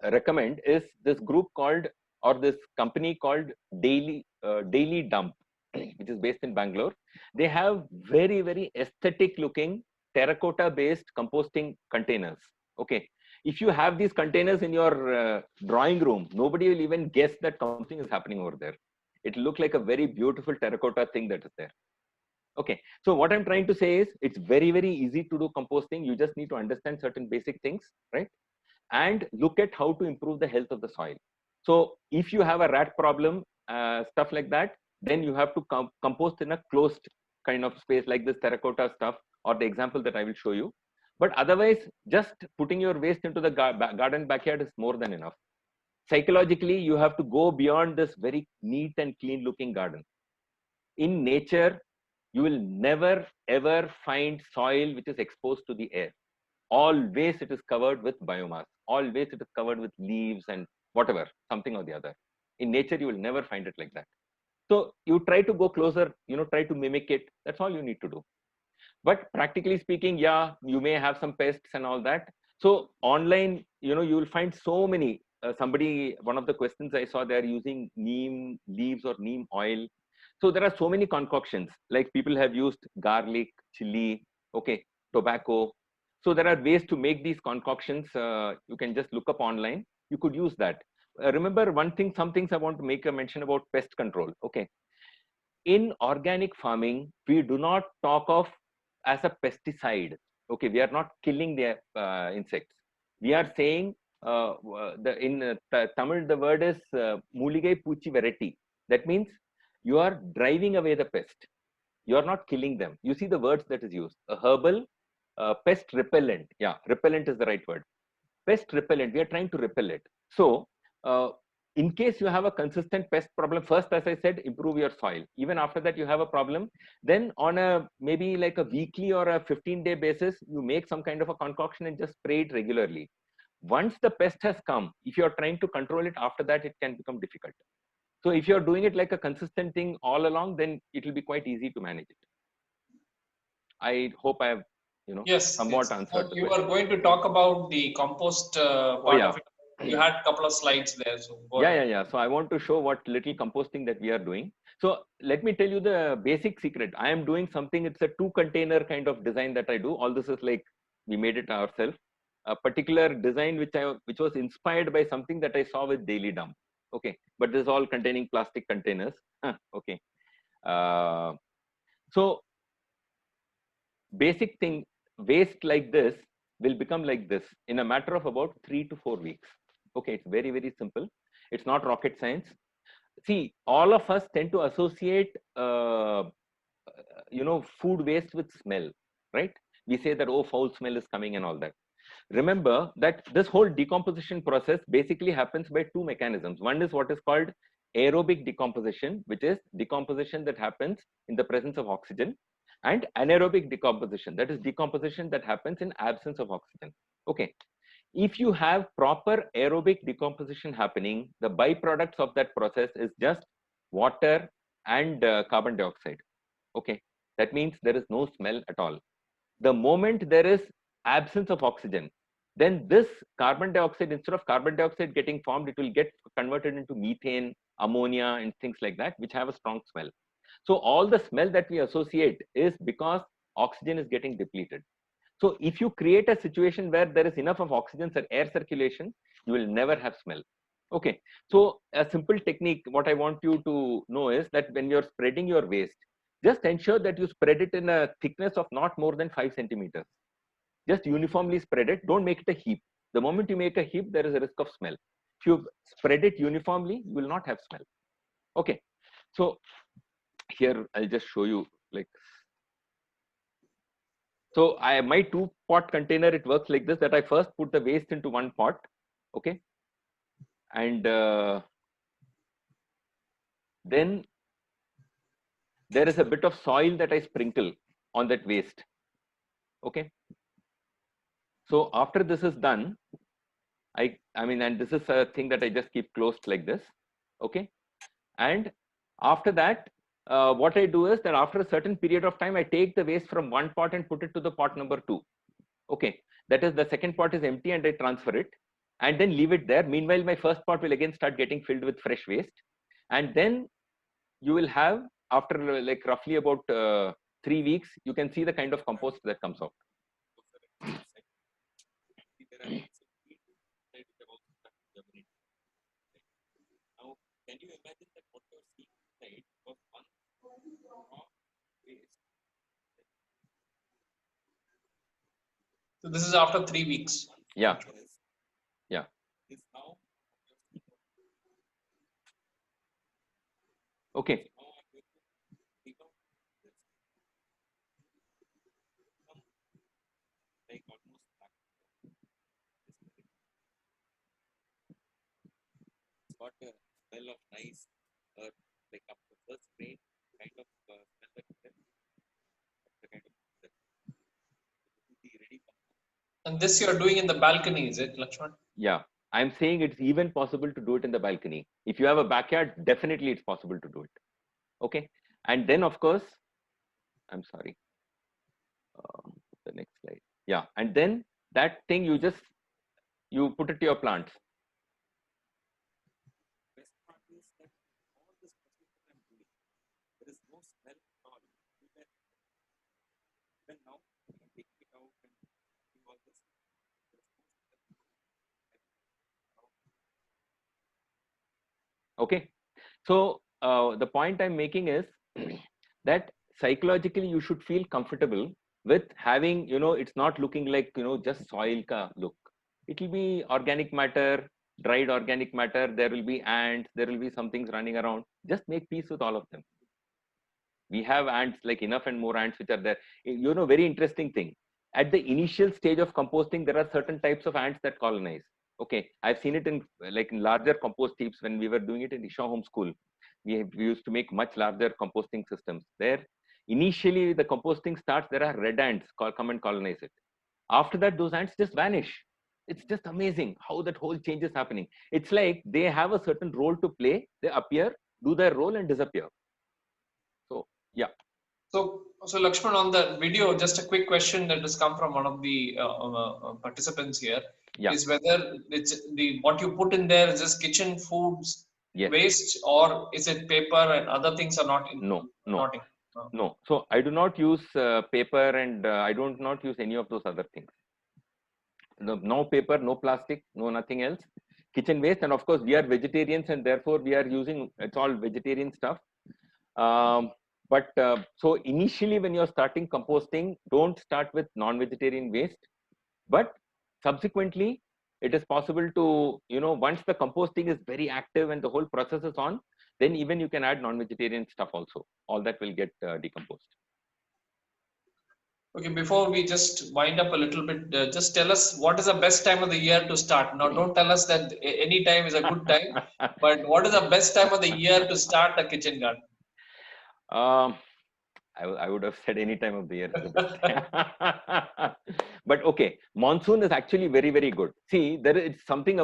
recommend is this group called, or this company called Daily Dump, which is based in Bangalore. They have very, very aesthetic looking terracotta based composting containers. Okay. If you have these containers in your drawing room, nobody will even guess that composting is happening over there. It look like a very beautiful terracotta thing that is there. Okay, so what I'm trying to say is it's very, very easy to do composting. You just need to understand certain basic things, right? And look at how to improve the health of the soil. So if you have a rat problem, stuff like that, then you have to compost in a closed kind of space like this terracotta stuff or the example that I will show you. But otherwise, just putting your waste into the garden backyard is more than enough. Psychologically, you have to go beyond this very neat and clean looking garden. In nature, you will never ever find soil which is exposed to the air. Always it is covered with biomass. Always it is covered with leaves and whatever, something or the other. In nature, you will never find it like that. So you try to go closer, try to mimic it. That's all you need to do. But practically speaking, yeah, you may have some pests and all that. So online, you will find so many. One of the questions I saw, they're using neem leaves or neem oil. So there are so many concoctions, like people have used garlic, chili, okay, tobacco. So there are ways to make these concoctions. You can just look up online. You could use that. Remember one thing, some things I want to make a mention about pest control. Okay. In organic farming, we do not talk of as a pesticide. Okay, we are not killing the insects. We are saying Tamil the word is Muligai Puchi variety. That means you are driving away the pest. You are not killing them. You see the words that is used: a herbal pest repellent. Yeah, repellent is the right word. Pest repellent. We are trying to repel it. So uh, in case you have a consistent pest problem, first, as I said, improve your soil. Even after that, you have a problem, then on a maybe like a weekly or a 15-day basis, you make some kind of a concoction and just spray it regularly. Once the pest has come, if you're trying to control it, after that it can become difficult. So if you're doing it like a consistent thing all along, then it will be quite easy to manage it. I hope I have somewhat answered the You question. are going to talk about the compost part of it. You had a couple of slides there, so go ahead. Yeah. So I want to show what little composting that we are doing. So let me tell you the basic secret. I am doing something, it's a 2-container kind of design that I do. All this is like, we made it ourselves. A particular design which was inspired by something that I saw with Daily Dump. Okay, but this is all containing plastic containers. Okay. So basic thing, waste like this will become like this in a matter of about 3 to 4 weeks. Okay, it's very, very simple. It's not rocket science. See, all of us tend to associate food waste with smell, right? We say that, oh, foul smell is coming and all that. Remember that this whole decomposition process basically happens by 2 mechanisms. One is what is called aerobic decomposition, which is decomposition that happens in the presence of oxygen, and anaerobic decomposition, that is decomposition that happens in absence of oxygen. Okay, if you have proper aerobic decomposition happening, the byproducts of that process is just water and carbon dioxide. Okay, that means there is no smell at all. The moment there is absence of oxygen, then this carbon dioxide, instead of carbon dioxide getting formed, it will get converted into methane, ammonia, and things like that, which have a strong smell. So all the smell that we associate is because oxygen is getting depleted. So if you create a situation where there is enough of oxygen or air circulation, you will never have smell. Okay, so a simple technique, what I want you to know is that when you're spreading your waste, just ensure that you spread it in a thickness of not more than 5 centimeters. Just uniformly spread it. Don't make it a heap. The moment you make a heap, there is a risk of smell. If you spread it uniformly, you will not have smell. Okay, so here I'll just show you like. So my 2-pot container, it works like this, that I first put the waste into 1 pot. Okay, and then there is a bit of soil that I sprinkle on that waste. Okay, so after this is done, and this is a thing that I just keep closed like this. Okay, and after that, what I do is that after a certain period of time, I take the waste from 1 pot and put it to the pot number 2. Okay, that is, the second pot is empty and I transfer it and then leave it there. Meanwhile, my first pot will again start getting filled with fresh waste, and then you will have, after like roughly about 3 weeks, you can see the kind of compost that comes out. Now, can you imagine that what you're seeing inside was one raw waste So this is after 3 weeks. Yeah. Yeah. Okay. And this you are doing in the balcony, is it, Lakshman? Yeah. I'm saying it's even possible to do it in the balcony. If you have a backyard, definitely it's possible to do it. Okay. And then, of course, I'm sorry. The next slide. Yeah. And then that thing you put it to your plants. Okay. So the point I'm making is that psychologically you should feel comfortable with having, it's not looking like, just soil ka look. It will be organic matter, dried organic matter. There will be ants. There will be some things running around. Just make peace with all of them. We have ants, like enough and more ants which are there. Very interesting thing. At the initial stage of composting, there are certain types of ants that colonize. Okay, I've seen it in larger compost heaps when we were doing it in Isha Home School. We used to make much larger composting systems. There, initially the composting starts, there are red ants come and colonize it. After that, those ants just vanish. It's just amazing how that whole change is happening. It's like they have a certain role to play. They appear, do their role, and disappear. So, yeah. So Lakshman, on the video, just a quick question that has come from one of the participants here is whether it's what you put in there is just kitchen foods waste, or is it paper and other things are not in? No. So I do not use paper, and I don't not use any of those other things. No paper, no plastic, no nothing else. Kitchen waste, and of course we are vegetarians, and therefore we are using, it's all vegetarian stuff. So initially when you're starting composting, don't start with non-vegetarian waste, but subsequently it is possible to, once the composting is very active and the whole process is on, then even you can add non-vegetarian stuff also. All that will get decomposed. Okay, before we just wind up a little bit, just tell us what is the best time of the year to start. Now, don't tell us that any time is a good time, but what is the best time of the year to start a kitchen garden? I would have said any time of the year is the best time. But okay, monsoon is actually very, very good. See, there is something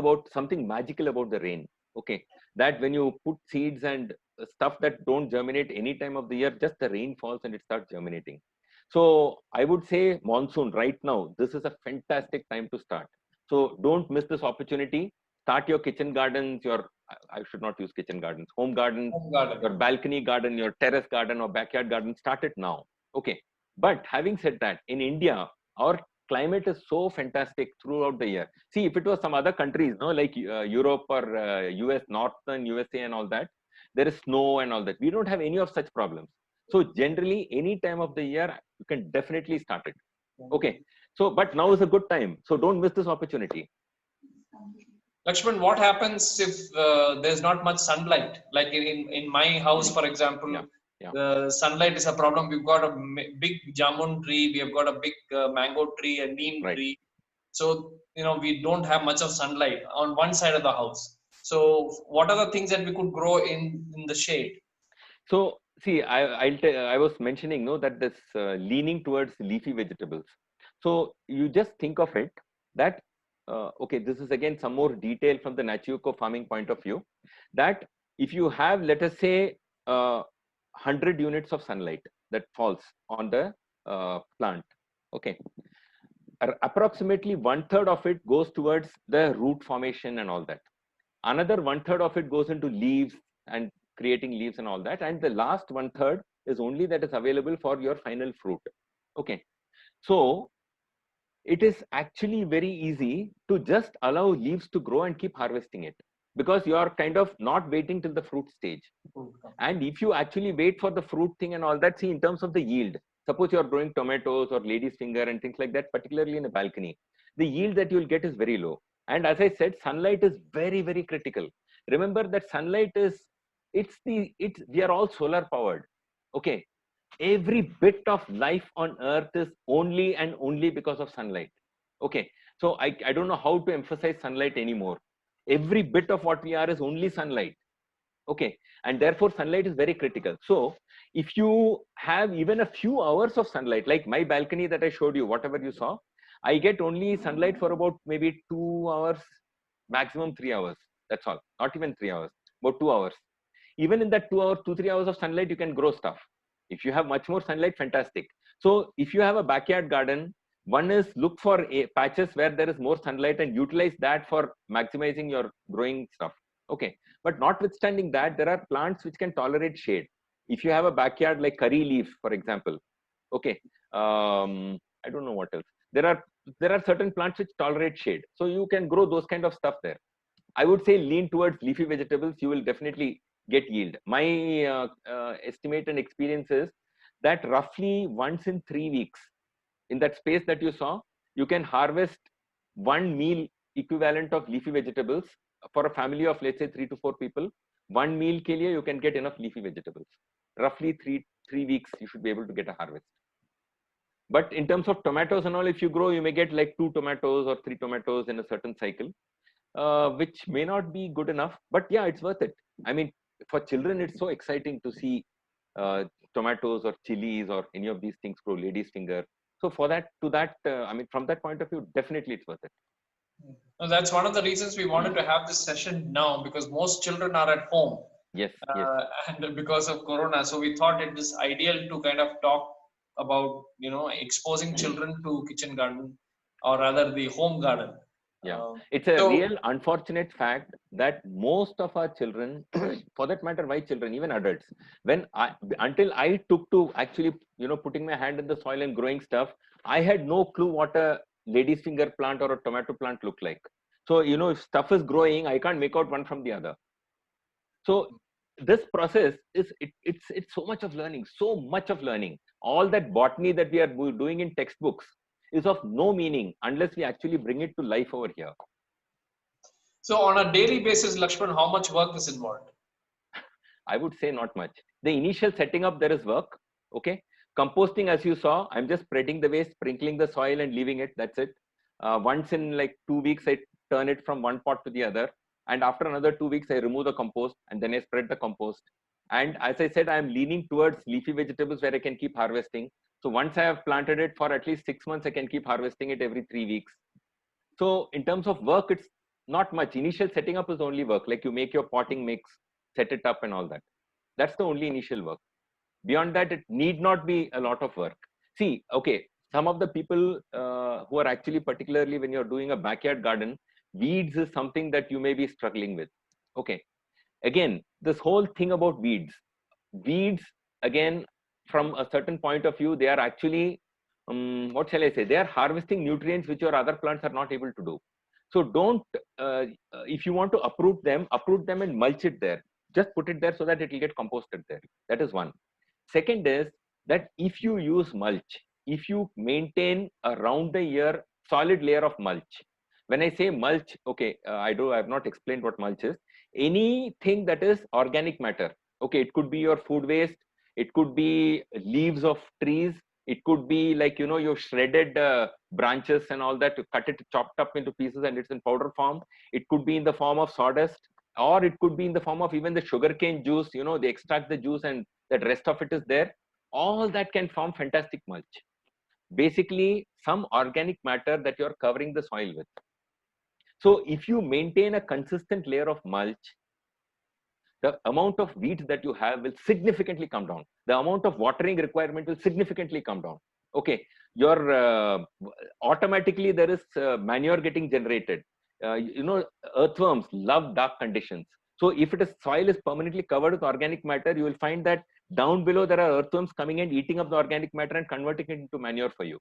magical about the rain. Okay, that when you put seeds and stuff that don't germinate any time of the year, just the rain falls and it starts germinating. So I would say monsoon right now, this is a fantastic time to start. So don't miss this opportunity. Start your kitchen gardens, I should not use kitchen gardens, home gardens, your balcony garden, your terrace garden or backyard garden, start it now. Okay. But having said that, in India, our climate is so fantastic throughout the year. See, if it was some other countries, like Europe or US, Northern USA and all that, there is snow and all that. We don't have any of such problems. So generally, any time of the year, you can definitely start it. Okay. So, but now is a good time. So don't miss this opportunity. Lakshman, what happens if there's not much sunlight? Like in my house, for example, the sunlight is a problem. We've got a big jamun tree, we have got a big mango tree, a neem tree. So, we don't have much of sunlight on one side of the house. So what are the things that we could grow in the shade? So, see, I was mentioning, that this leaning towards leafy vegetables. So you just think of it that, okay, this is again some more detail from the Nachiuko farming point of view, that if you have, let us say, 100 units of sunlight that falls on the plant, okay, approximately 1/3 of it goes towards the root formation and all that. Another 1/3 of it goes into leaves and creating leaves and all that, and the last 1/3 is only that is available for your final fruit. Okay, so it is actually very easy to just allow leaves to grow and keep harvesting it, because you are kind of not waiting till the fruit stage. And if you actually wait for the fruit thing and all that, see, in terms of the yield, Suppose you're growing tomatoes or lady's finger and things like that, particularly in a balcony, the yield that you'll get is very low. And as I said, sunlight is very, very critical. Remember that sunlight is, we are all solar powered. Okay. Every bit of life on earth is only and only because of sunlight. Okay. So I don't know how to emphasize sunlight anymore. Every bit of what we are is only sunlight. Okay. And therefore sunlight is very critical. So if you have even a few hours of sunlight, like my balcony that I showed you, whatever you saw, I get only sunlight for about maybe 2 hours, maximum 3 hours. That's all. Not even 3 hours, about 2 hours. Even in that 2 hours, 2-3 hours of sunlight, you can grow stuff. If you have much more sunlight, fantastic. So if you have a backyard garden, one is look for patches where there is more sunlight and utilize that for maximizing your growing stuff. Okay. But notwithstanding that, there are plants which can tolerate shade. If you have a backyard like curry leaf, for example, okay, I don't know what else. There are certain plants which tolerate shade, so you can grow those kind of stuff there. I would say lean towards leafy vegetables. You will definitely get yield. My estimate and experience is that roughly once in 3 weeks, in that space that you saw, you can harvest one meal equivalent of leafy vegetables for a family of, let's say, 3 to 4 people. One meal ke liye you can get enough leafy vegetables. Roughly three weeks you should be able to get a harvest. But in terms of tomatoes and all, if you grow, you may get like 2 tomatoes or 3 tomatoes in a certain cycle, which may not be good enough. But yeah, it's worth it. I mean, for children, it's so exciting to see tomatoes or chilies or any of these things grow, lady's finger. So for that, I mean, from that point of view, definitely it's worth it. No, that's one of the reasons we wanted to have this session now, because most children are at home. Yes, yes. And because of Corona, so we thought it is ideal to kind of talk about, exposing children to kitchen garden, or rather the home garden. Yeah, it's a real unfortunate fact that most of our children, for that matter, my children, even adults, until I took to actually, putting my hand in the soil and growing stuff, I had no clue what a lady's finger plant or a tomato plant looked like. So, if stuff is growing, I can't make out one from the other. So this process it's so much of learning. All that botany that we are doing in textbooks is of no meaning unless we actually bring it to life over here. So on a daily basis, Lakshman, how much work is involved? I would say not much. The initial setting up, there is work. Okay. Composting, as you saw, I'm just spreading the waste, sprinkling the soil and leaving it. That's it. Once in like 2 weeks, I turn it from one pot to the other. And after another 2 weeks, I remove the compost and then I spread the compost. And as I said, I'm leaning towards leafy vegetables where I can keep harvesting. So once I have planted it for at least 6 months, I can keep harvesting it every 3 weeks. So in terms of work, it's not much. Initial setting up is only work. Like you make your potting mix, set it up and all that. That's the only initial work. Beyond that, it need not be a lot of work. See, okay, some of the people who are actually, particularly when you're doing a backyard garden, weeds is something that you may be struggling with. Okay. Again, this whole thing about weeds, again, from a certain point of view, they are actually, what shall I say? They are harvesting nutrients which your other plants are not able to do. So don't, if you want to uproot them and mulch it there. Just put it there so that it will get composted there. That is one. Second is that if you use mulch, if you maintain around the year solid layer of mulch. When I say mulch, okay, I have not explained what mulch is. Anything that is organic matter. Okay, it could be your food waste. It could be leaves of trees. It could be like, your shredded branches and all that, to cut it, chopped up into pieces and it's in powder form. It could be in the form of sawdust, or it could be in the form of even the sugarcane juice. They extract the juice and that rest of it is there. All that can form fantastic mulch. Basically, some organic matter that you're covering the soil with. So if you maintain a consistent layer of mulch, the amount of weeds that you have will significantly come down. The amount of watering requirement will significantly come down. Okay, your automatically there is manure getting generated. Earthworms love dark conditions. So if soil is permanently covered with organic matter, you will find that down below there are earthworms coming and eating up the organic matter and converting it into manure for you.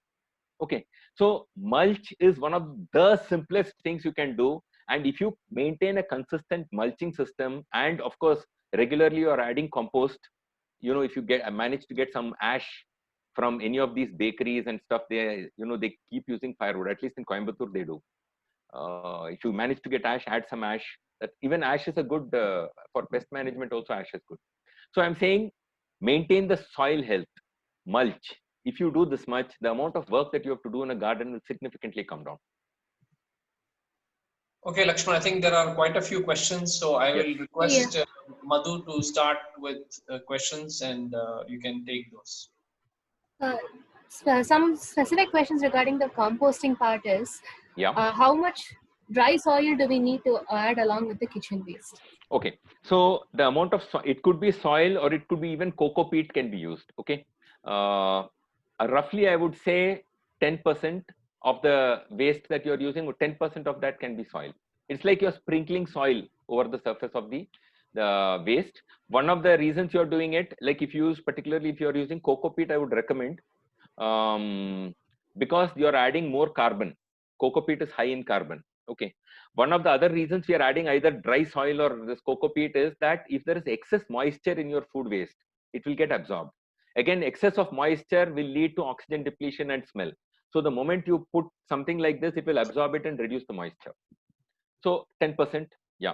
Okay, so mulch is one of the simplest things you can do. And if you maintain a consistent mulching system, and of course, regularly you're adding compost, if you manage to get some ash from any of these bakeries and stuff, they, you know, they keep using firewood. At least in Coimbatore, they do. If you manage to get ash, add some ash. That even ash is a good for pest management. Also, ash is good. So I'm saying, maintain the soil health, mulch. If you do this much, the amount of work that you have to do in a garden will significantly come down. Okay, Lakshman, I think there are quite a few questions, so I will request Madhu to start with questions, and you can take those. Some specific questions regarding the composting part is, Yeah. how much dry soil do we need to add along with the kitchen waste? Okay, so the amount of it could be soil, or it could be even coco peat can be used. Okay, roughly I would say 10% of the waste that you're using, or 10% of that can be soil. It's like you're sprinkling soil over the surface of the waste. One of the reasons you're doing it, like if you use, particularly if you're using coco peat, I would recommend, because you're adding more carbon. Coco peat is high in carbon. Okay, one of the other reasons we are adding either dry soil or this coco peat is that if there is excess moisture in your food waste, it will get absorbed. Again, excess of moisture will lead to oxygen depletion and smell. So the moment you put something like this, it will absorb it and reduce the moisture. So 10%, yeah.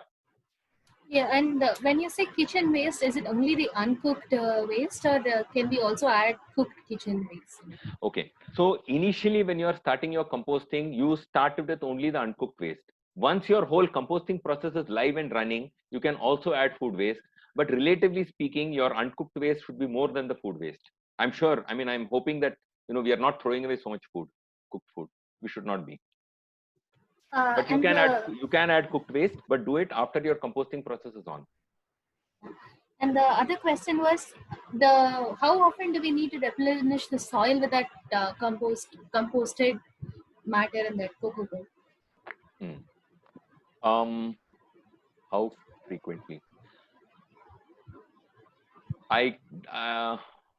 Yeah, and when you say kitchen waste, is it only the uncooked waste, or can we also add cooked kitchen waste? Okay, so initially when you are starting your composting, you start with only the uncooked waste. Once your whole composting process is live and running, you can also add food waste. But relatively speaking, your uncooked waste should be more than the food waste. I'm sure. I mean, I'm hoping that, you know, we are not throwing away so much food, cooked food. We should not be. But you can add cooked waste, but do it after your composting process is on. And the other question was, how often do we need to replenish the soil with that composted matter and that cocoa peat? How frequently?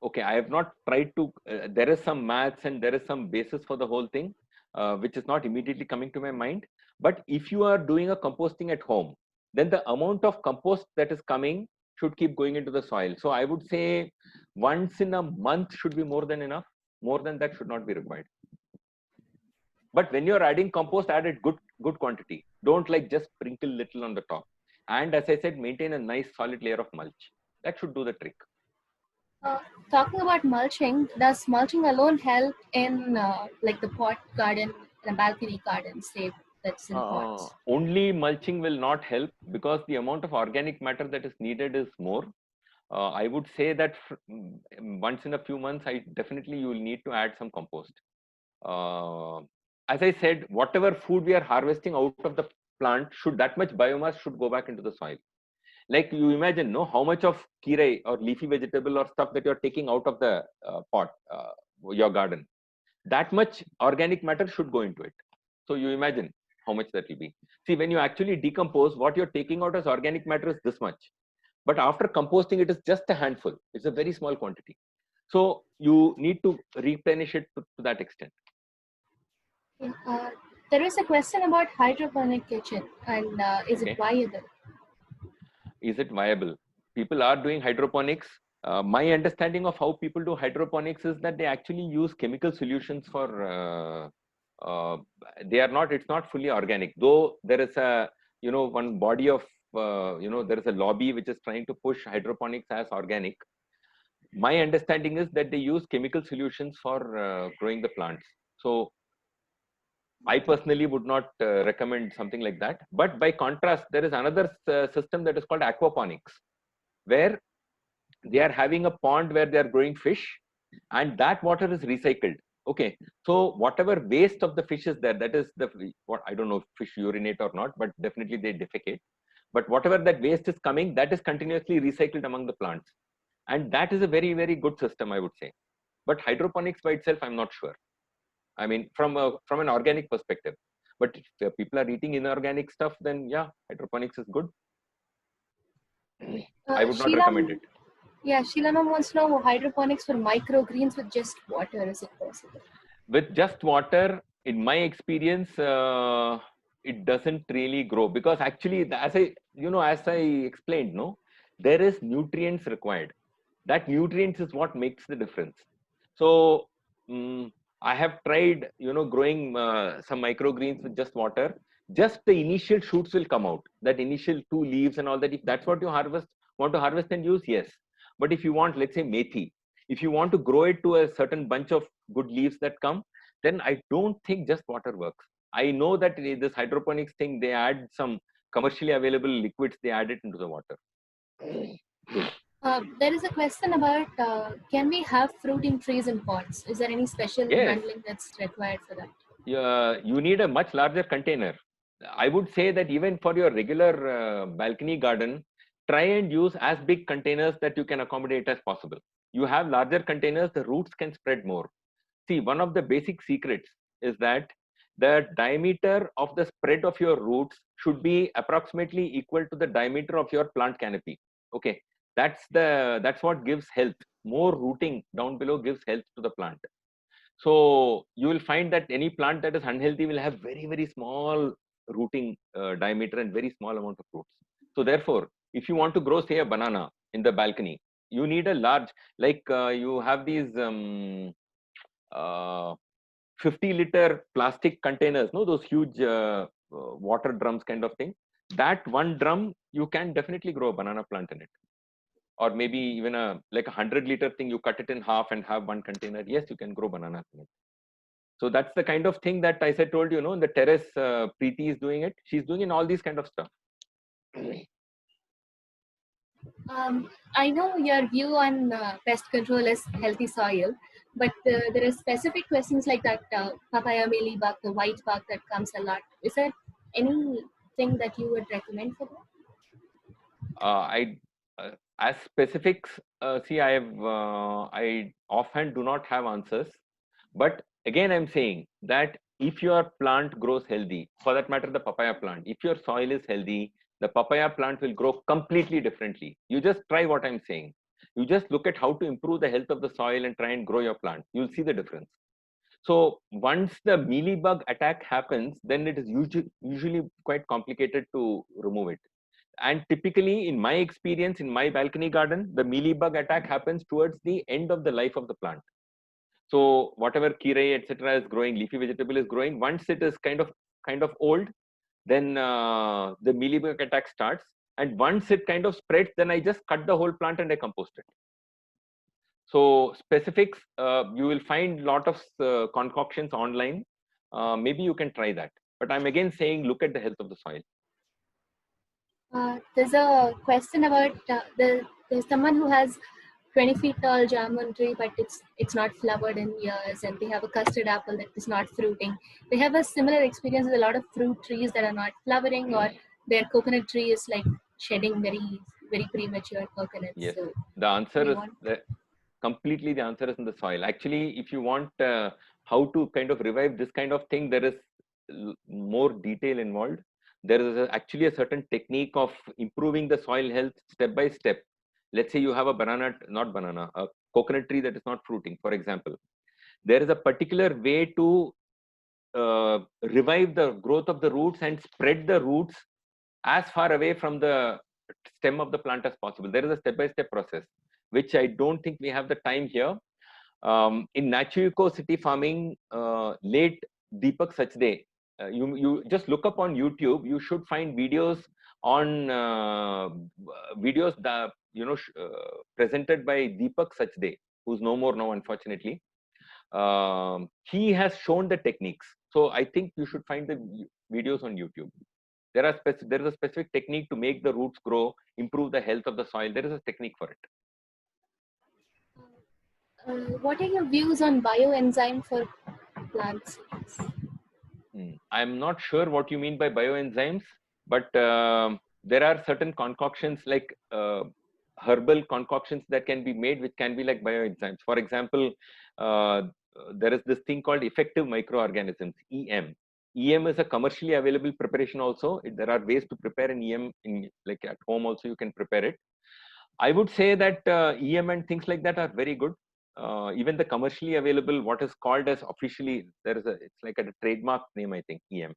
Okay, I have not tried to. There is some maths and there is some basis for the whole thing, which is not immediately coming to my mind. But if you are doing a composting at home, then the amount of compost that is coming should keep going into the soil. So I would say once in a month should be more than enough. More than that should not be required. But when you're adding compost, add it good quantity. Don't like just sprinkle little on the top. And as I said, maintain a nice solid layer of mulch. That should do the trick. Talking about mulching, does mulching alone help in like the pot garden and balcony garden, say that's in pots? Only mulching will not help, because the amount of organic matter that is needed is more. I would say that once in a few months, you will need to add some compost. As I said, whatever food we are harvesting out of the plant, that much biomass should go back into the soil. Like you imagine, no, how much of kirai or leafy vegetable or stuff that you're taking out of the pot, your garden, that much organic matter should go into it. So you imagine how much that will be. See, when you actually decompose, what you're taking out as organic matter is this much. But after composting, it is just a handful. It's a very small quantity. So you need to replenish it to that extent. There is a question about hydroponic kitchen, and is it viable? Is it viable? People are doing hydroponics. My understanding of how people do hydroponics is that they actually use chemical solutions for. It's not fully organic. Though there is a, one body of, there is a lobby which is trying to push hydroponics as organic. My understanding is that they use chemical solutions for growing the plants. So I personally would not recommend something like that. But by contrast, there is another system that is called aquaponics, where they are having a pond where they are growing fish, and that water is recycled. Okay, so whatever waste of the fish is there, that is what I don't know if fish urinate or not, but definitely they defecate. But whatever that waste is coming, that is continuously recycled among the plants, and that is a very, very good system, I would say. But hydroponics by itself, I'm not sure. I mean, from an organic perspective. But if people are eating inorganic stuff, then yeah, hydroponics is good. I would not recommend it. Yeah, Sheila wants to know hydroponics for microgreens with just water. Is it possible? With just water, in my experience, it doesn't really grow, because actually, as I explained, no, there is nutrients required. That nutrients is what makes the difference. So I have tried, growing some microgreens with just water. Just the initial shoots will come out. That initial 2 leaves and all that. If that's what you want to harvest and use, yes. But if you want, let's say methi, if you want to grow it to a certain bunch of good leaves that come, then I don't think just water works. I know that this hydroponics thing, they add some commercially available liquids, they add it into the water. There is a question about can we have fruiting trees in pots? Is there any special Yes. handling that's required for that? You need a much larger container. I would say that even for your regular balcony garden, try and use as big containers that you can accommodate as possible. You have larger containers, the roots can spread more. See, one of the basic secrets is that the diameter of the spread of your roots should be approximately equal to the diameter of your plant canopy. Okay, that's what gives health. More rooting down below gives health to the plant. So you will find that any plant that is unhealthy will have very, very small rooting diameter and very small amount of roots. So therefore, if you want to grow, say, a banana in the balcony, you need a large, like you have these 50-liter plastic containers, no, those huge water drums kind of thing. That one drum, you can definitely grow a banana plant in it. Or maybe even like 100-liter thing, you cut it in half and have one container. Yes, you can grow bananas in it. So that's the kind of thing that I said, told you, the terrace, Preeti is doing it. She's doing in all these kind of stuff. I know your view on pest control is healthy soil, but there are specific questions like that papaya mealybug, the white bug that comes a lot. Is there anything that you would recommend for that? As specifics, see, I often do not have answers, but again, I'm saying that if your plant grows healthy, for that matter, the papaya plant, if your soil is healthy, the papaya plant will grow completely differently. You just try what I'm saying. You just look at how to improve the health of the soil and try and grow your plant. You'll see the difference. So once the mealybug attack happens, then it is usually quite complicated to remove it. And typically, in my experience, in my balcony garden, the mealybug attack happens towards the end of the life of the plant. So whatever kirai, etc., is growing, leafy vegetable is growing. Once it is kind of old, then the mealybug attack starts. And once it kind of spreads, then I just cut the whole plant and I compost it. So specifics, you will find a lot of concoctions online. Maybe you can try that. But I'm again saying, look at the health of the soil. There's a question about there's someone who has 20 feet tall jamun tree, but it's not flowered in years, and they have a custard apple that is not fruiting. They have a similar experience with a lot of fruit trees that are not flowering, or their coconut tree is like shedding very, very premature coconuts. Yes, so the answer is completely the answer is in the soil. Actually, if you want how to kind of revive this kind of thing, there is more detail involved. There is actually a certain technique of improving the soil health step by step. Let's say you have a a coconut tree that is not fruiting, for example. There is a particular way to revive the growth of the roots and spread the roots as far away from the stem of the plant as possible. There is a step-by-step process, which I don't think we have the time here. In Nature City Farming, late Deepak Sachdev, you just look up on YouTube. You should find videos on videos that presented by Deepak Sachdev, who's no more now, unfortunately. He has shown the techniques. So I think you should find the videos on YouTube. There is a specific technique to make the roots grow, improve the health of the soil. There is a technique for it. What are your views on bioenzyme for plants? I'm not sure what you mean by bioenzymes, but there are certain concoctions like herbal concoctions that can be made, which can be like bioenzymes. For example, there is this thing called effective microorganisms, EM. EM is a commercially available preparation also. There are ways to prepare an EM like at home also you can prepare it. I would say that EM and things like that are very good. Even the commercially available, what is called as officially, it's like a trademark name, I think, EM.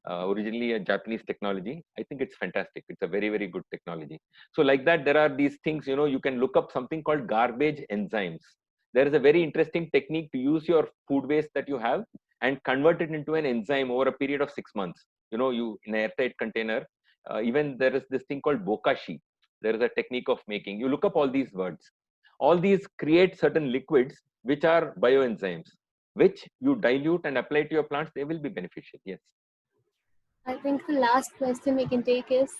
Originally a Japanese technology. I think it's fantastic. It's a very, very good technology. So like that, there are these things, you can look up something called garbage enzymes. there is a very interesting technique to use your food waste that you have and convert it into an enzyme over a period of 6 months. You in an airtight container. Even there is this thing called bokashi. There is a technique of making. You look up all these words. All these create certain liquids which are bioenzymes, which you dilute and apply to your plants. They will be beneficial. Yes. I think the last question we can take is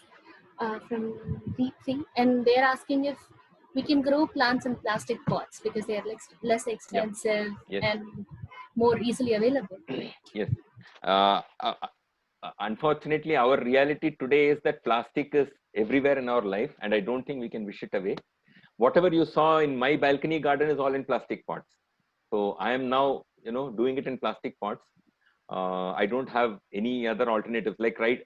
from Deep3, and they're asking if we can grow plants in plastic pots because they are less expensive Yes. and more easily available. Yes. Unfortunately, our reality today is that plastic is everywhere in our life, and I don't think we can wish it away. Whatever you saw in my balcony garden is all in plastic pots. So I am now, doing it in plastic pots. I don't have any other alternatives. Like right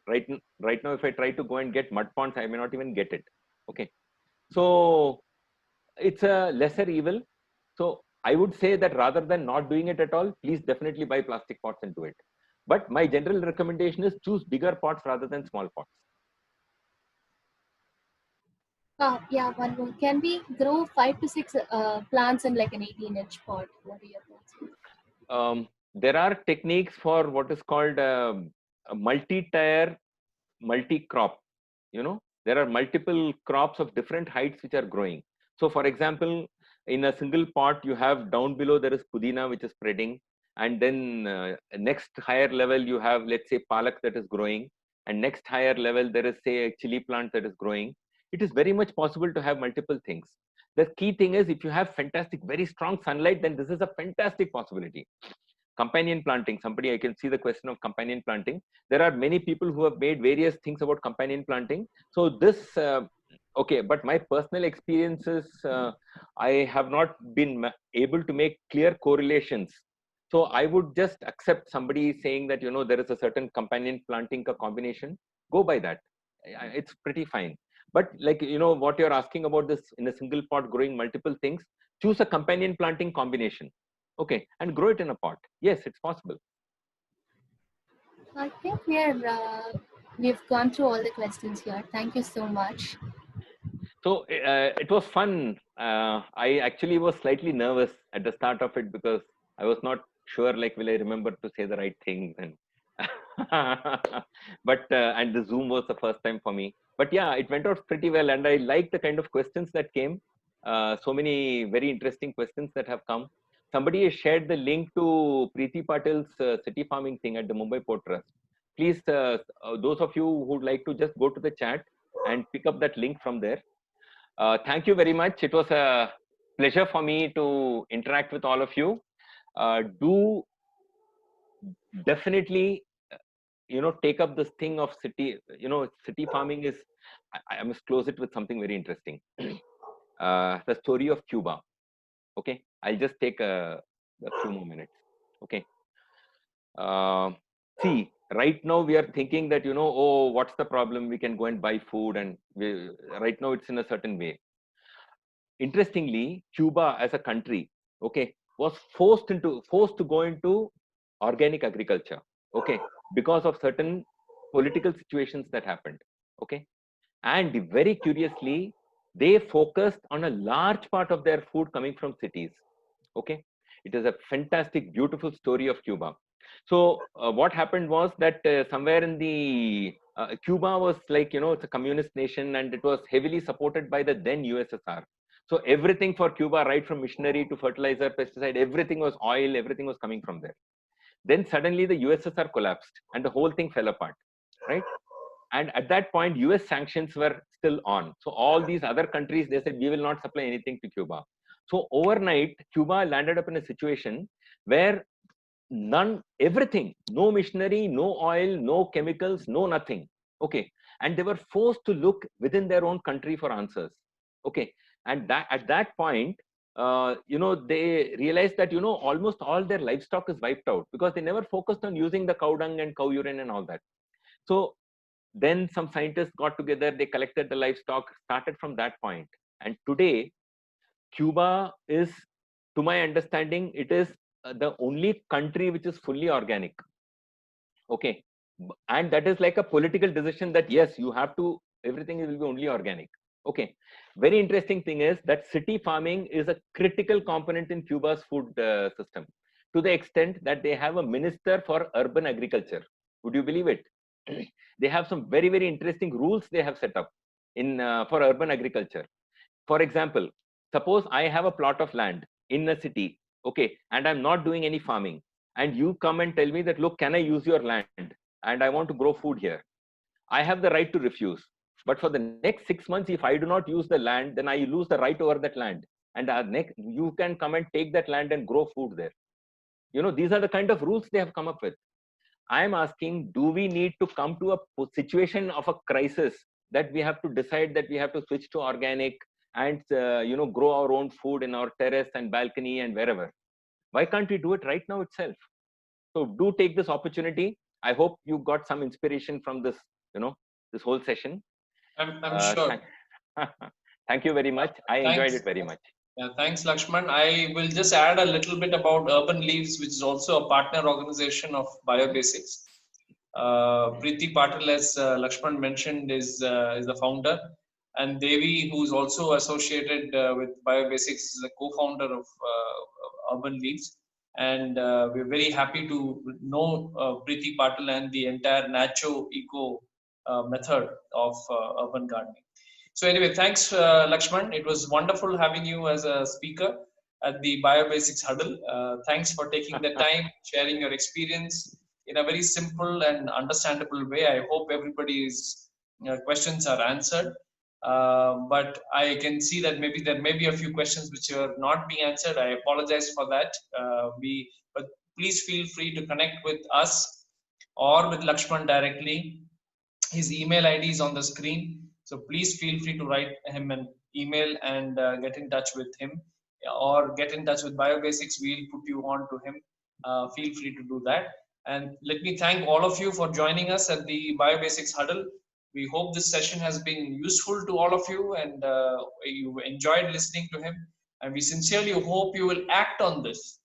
now, if I try to go and get mud ponds, I may not even get it. Okay. So it's a lesser evil. So I would say that rather than not doing it at all, please definitely buy plastic pots and do it. But my general recommendation is choose bigger pots rather than small pots. Yeah, one more. Can we grow 5 to 6 plants in like an 18-inch pot? What are your thoughts? There are techniques for what is called a multi-tier, multi-crop. There are multiple crops of different heights which are growing. So for example, in a single pot, you have down below, there is pudina, which is spreading. And then next higher level, you have, let's say, palak that is growing. And next higher level, there is, say, a chili plant that is growing. It is very much possible to have multiple things. The key thing is if you have fantastic, very strong sunlight, then this is a fantastic possibility. Companion planting, I can see the question of companion planting. There are many people who have made various things about companion planting. So this, okay, but my personal experiences, I have not been able to make clear correlations. So I would just accept somebody saying that, there is a certain companion planting combination, go by that. It's pretty fine. But like, what you're asking about this in a single pot growing multiple things, choose a companion planting combination. Okay, and grow it in a pot. Yes, it's possible. I think we've gone through all the questions here. Thank you so much. So it was fun. I actually was slightly nervous at the start of it because I was not sure, like, will I remember to say the right things? And but and the Zoom was the first time for me. But yeah, it went out pretty well, and I liked the kind of questions that came. So many very interesting questions that have come. Somebody has shared the link to Preeti Patil's city farming thing at the Mumbai Port Trust. Please, those of you who would like to just go to the chat and pick up that link from there. Thank you very much. It was a pleasure for me to interact with all of you. Do definitely, take up this thing of city. City farming is. I must close it with something very interesting. The story of Cuba. Okay, I'll just take a few more minutes. Okay. See, right now we are thinking that, oh, what's the problem? We can go and buy food, and right now it's in a certain way. Interestingly, Cuba as a country, okay, was forced to go into organic agriculture, okay, because of certain political situations that happened, okay. And very curiously, they focused on a large part of their food coming from cities, okay. It is a fantastic, beautiful story of Cuba. So what happened was that somewhere in the Cuba was like, it's a communist nation, and it was heavily supported by the then USSR. So everything for Cuba, right from machinery to fertilizer, pesticide, everything was oil, everything was coming from there. Then suddenly the USSR collapsed and the whole thing fell apart, right? And at that point, US sanctions were still on. So all these other countries, they said, we will not supply anything to Cuba. So overnight, Cuba landed up in a situation where everything, no machinery, no oil, no chemicals, no nothing. Okay. And they were forced to look within their own country for answers. Okay. And at that point, they realized that, almost all their livestock is wiped out because they never focused on using the cow dung and cow urine and all that. So then some scientists got together, they collected the livestock, started from that point. And today, Cuba is, to my understanding, it is the only country which is fully organic. Okay. And that is like a political decision that, yes, you have to, everything will be only organic. Okay. Very interesting thing is that city farming is a critical component in Cuba's food system, to the extent that they have a minister for urban agriculture. Would you believe it? They have some very, very interesting rules they have set up in for urban agriculture. For example, suppose I have a plot of land in a city, okay, and I'm not doing any farming, and you come and tell me that, look, can I use your land? And I want to grow food here. I have the right to refuse. But for the next 6 months, if I do not use the land, then I lose the right over that land. And next, you can come and take that land and grow food there. You know, these are the kind of rules they have come up with. I am asking, do we need to come to a situation of a crisis that we have to decide that we have to switch to organic and grow our own food in our terrace and balcony and wherever? Why can't we do it right now itself? So do take this opportunity. I hope you got some inspiration from this, this whole session. I'm sure. Thank you very much. I enjoyed it very much. Yeah, thanks, Lakshman. I will just add a little bit about Urban Leaves, which is also a partner organization of BioBasics. Preeti Patil, as Lakshman mentioned, is the founder, and Devi, who is also associated with BioBasics, is the co-founder of Urban Leaves. And we're very happy to know Preeti Patil and the entire Nacho Eco method of urban gardening. So anyway, thanks, Lakshman. It was wonderful having you as a speaker at the BioBasics Huddle. Thanks for taking the time, sharing your experience in a very simple and understandable way. I hope everybody's questions are answered. But I can see that maybe there may be a few questions which are not being answered. I apologize for that. But please feel free to connect with us or with Lakshman directly. His email ID is on the screen. So please feel free to write him an email and get in touch with him, or get in touch with BioBasics. We'll put you on to him. Feel free to do that. And let me thank all of you for joining us at the BioBasics Huddle. We hope this session has been useful to all of you, and you enjoyed listening to him. And we sincerely hope you will act on this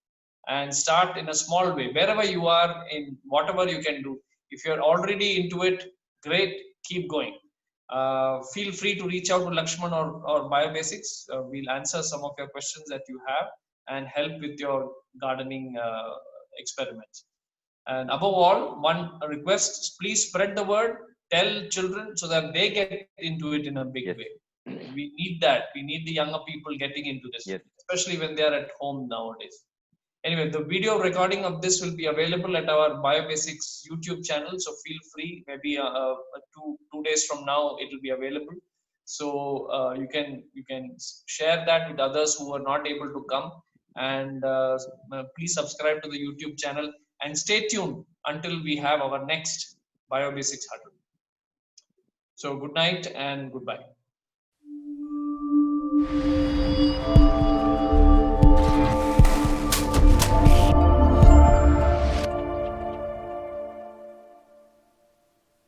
and start in a small way, wherever you are, in whatever you can do. If you're already into it, great, keep going. Feel free to reach out to Lakshman or BioBasics. We'll answer some of your questions that you have and help with your gardening experiments. And above all, one request, please spread the word, tell children so that they get into it in a big way. We need that. We need the younger people getting into this, especially when they are at home nowadays. Anyway, the video recording of this will be available at our BioBasics YouTube channel. So feel free, maybe two days from now, it will be available. So you can share that with others who are not able to come. And please subscribe to the YouTube channel and stay tuned until we have our next BioBasics Huddle. So good night and goodbye.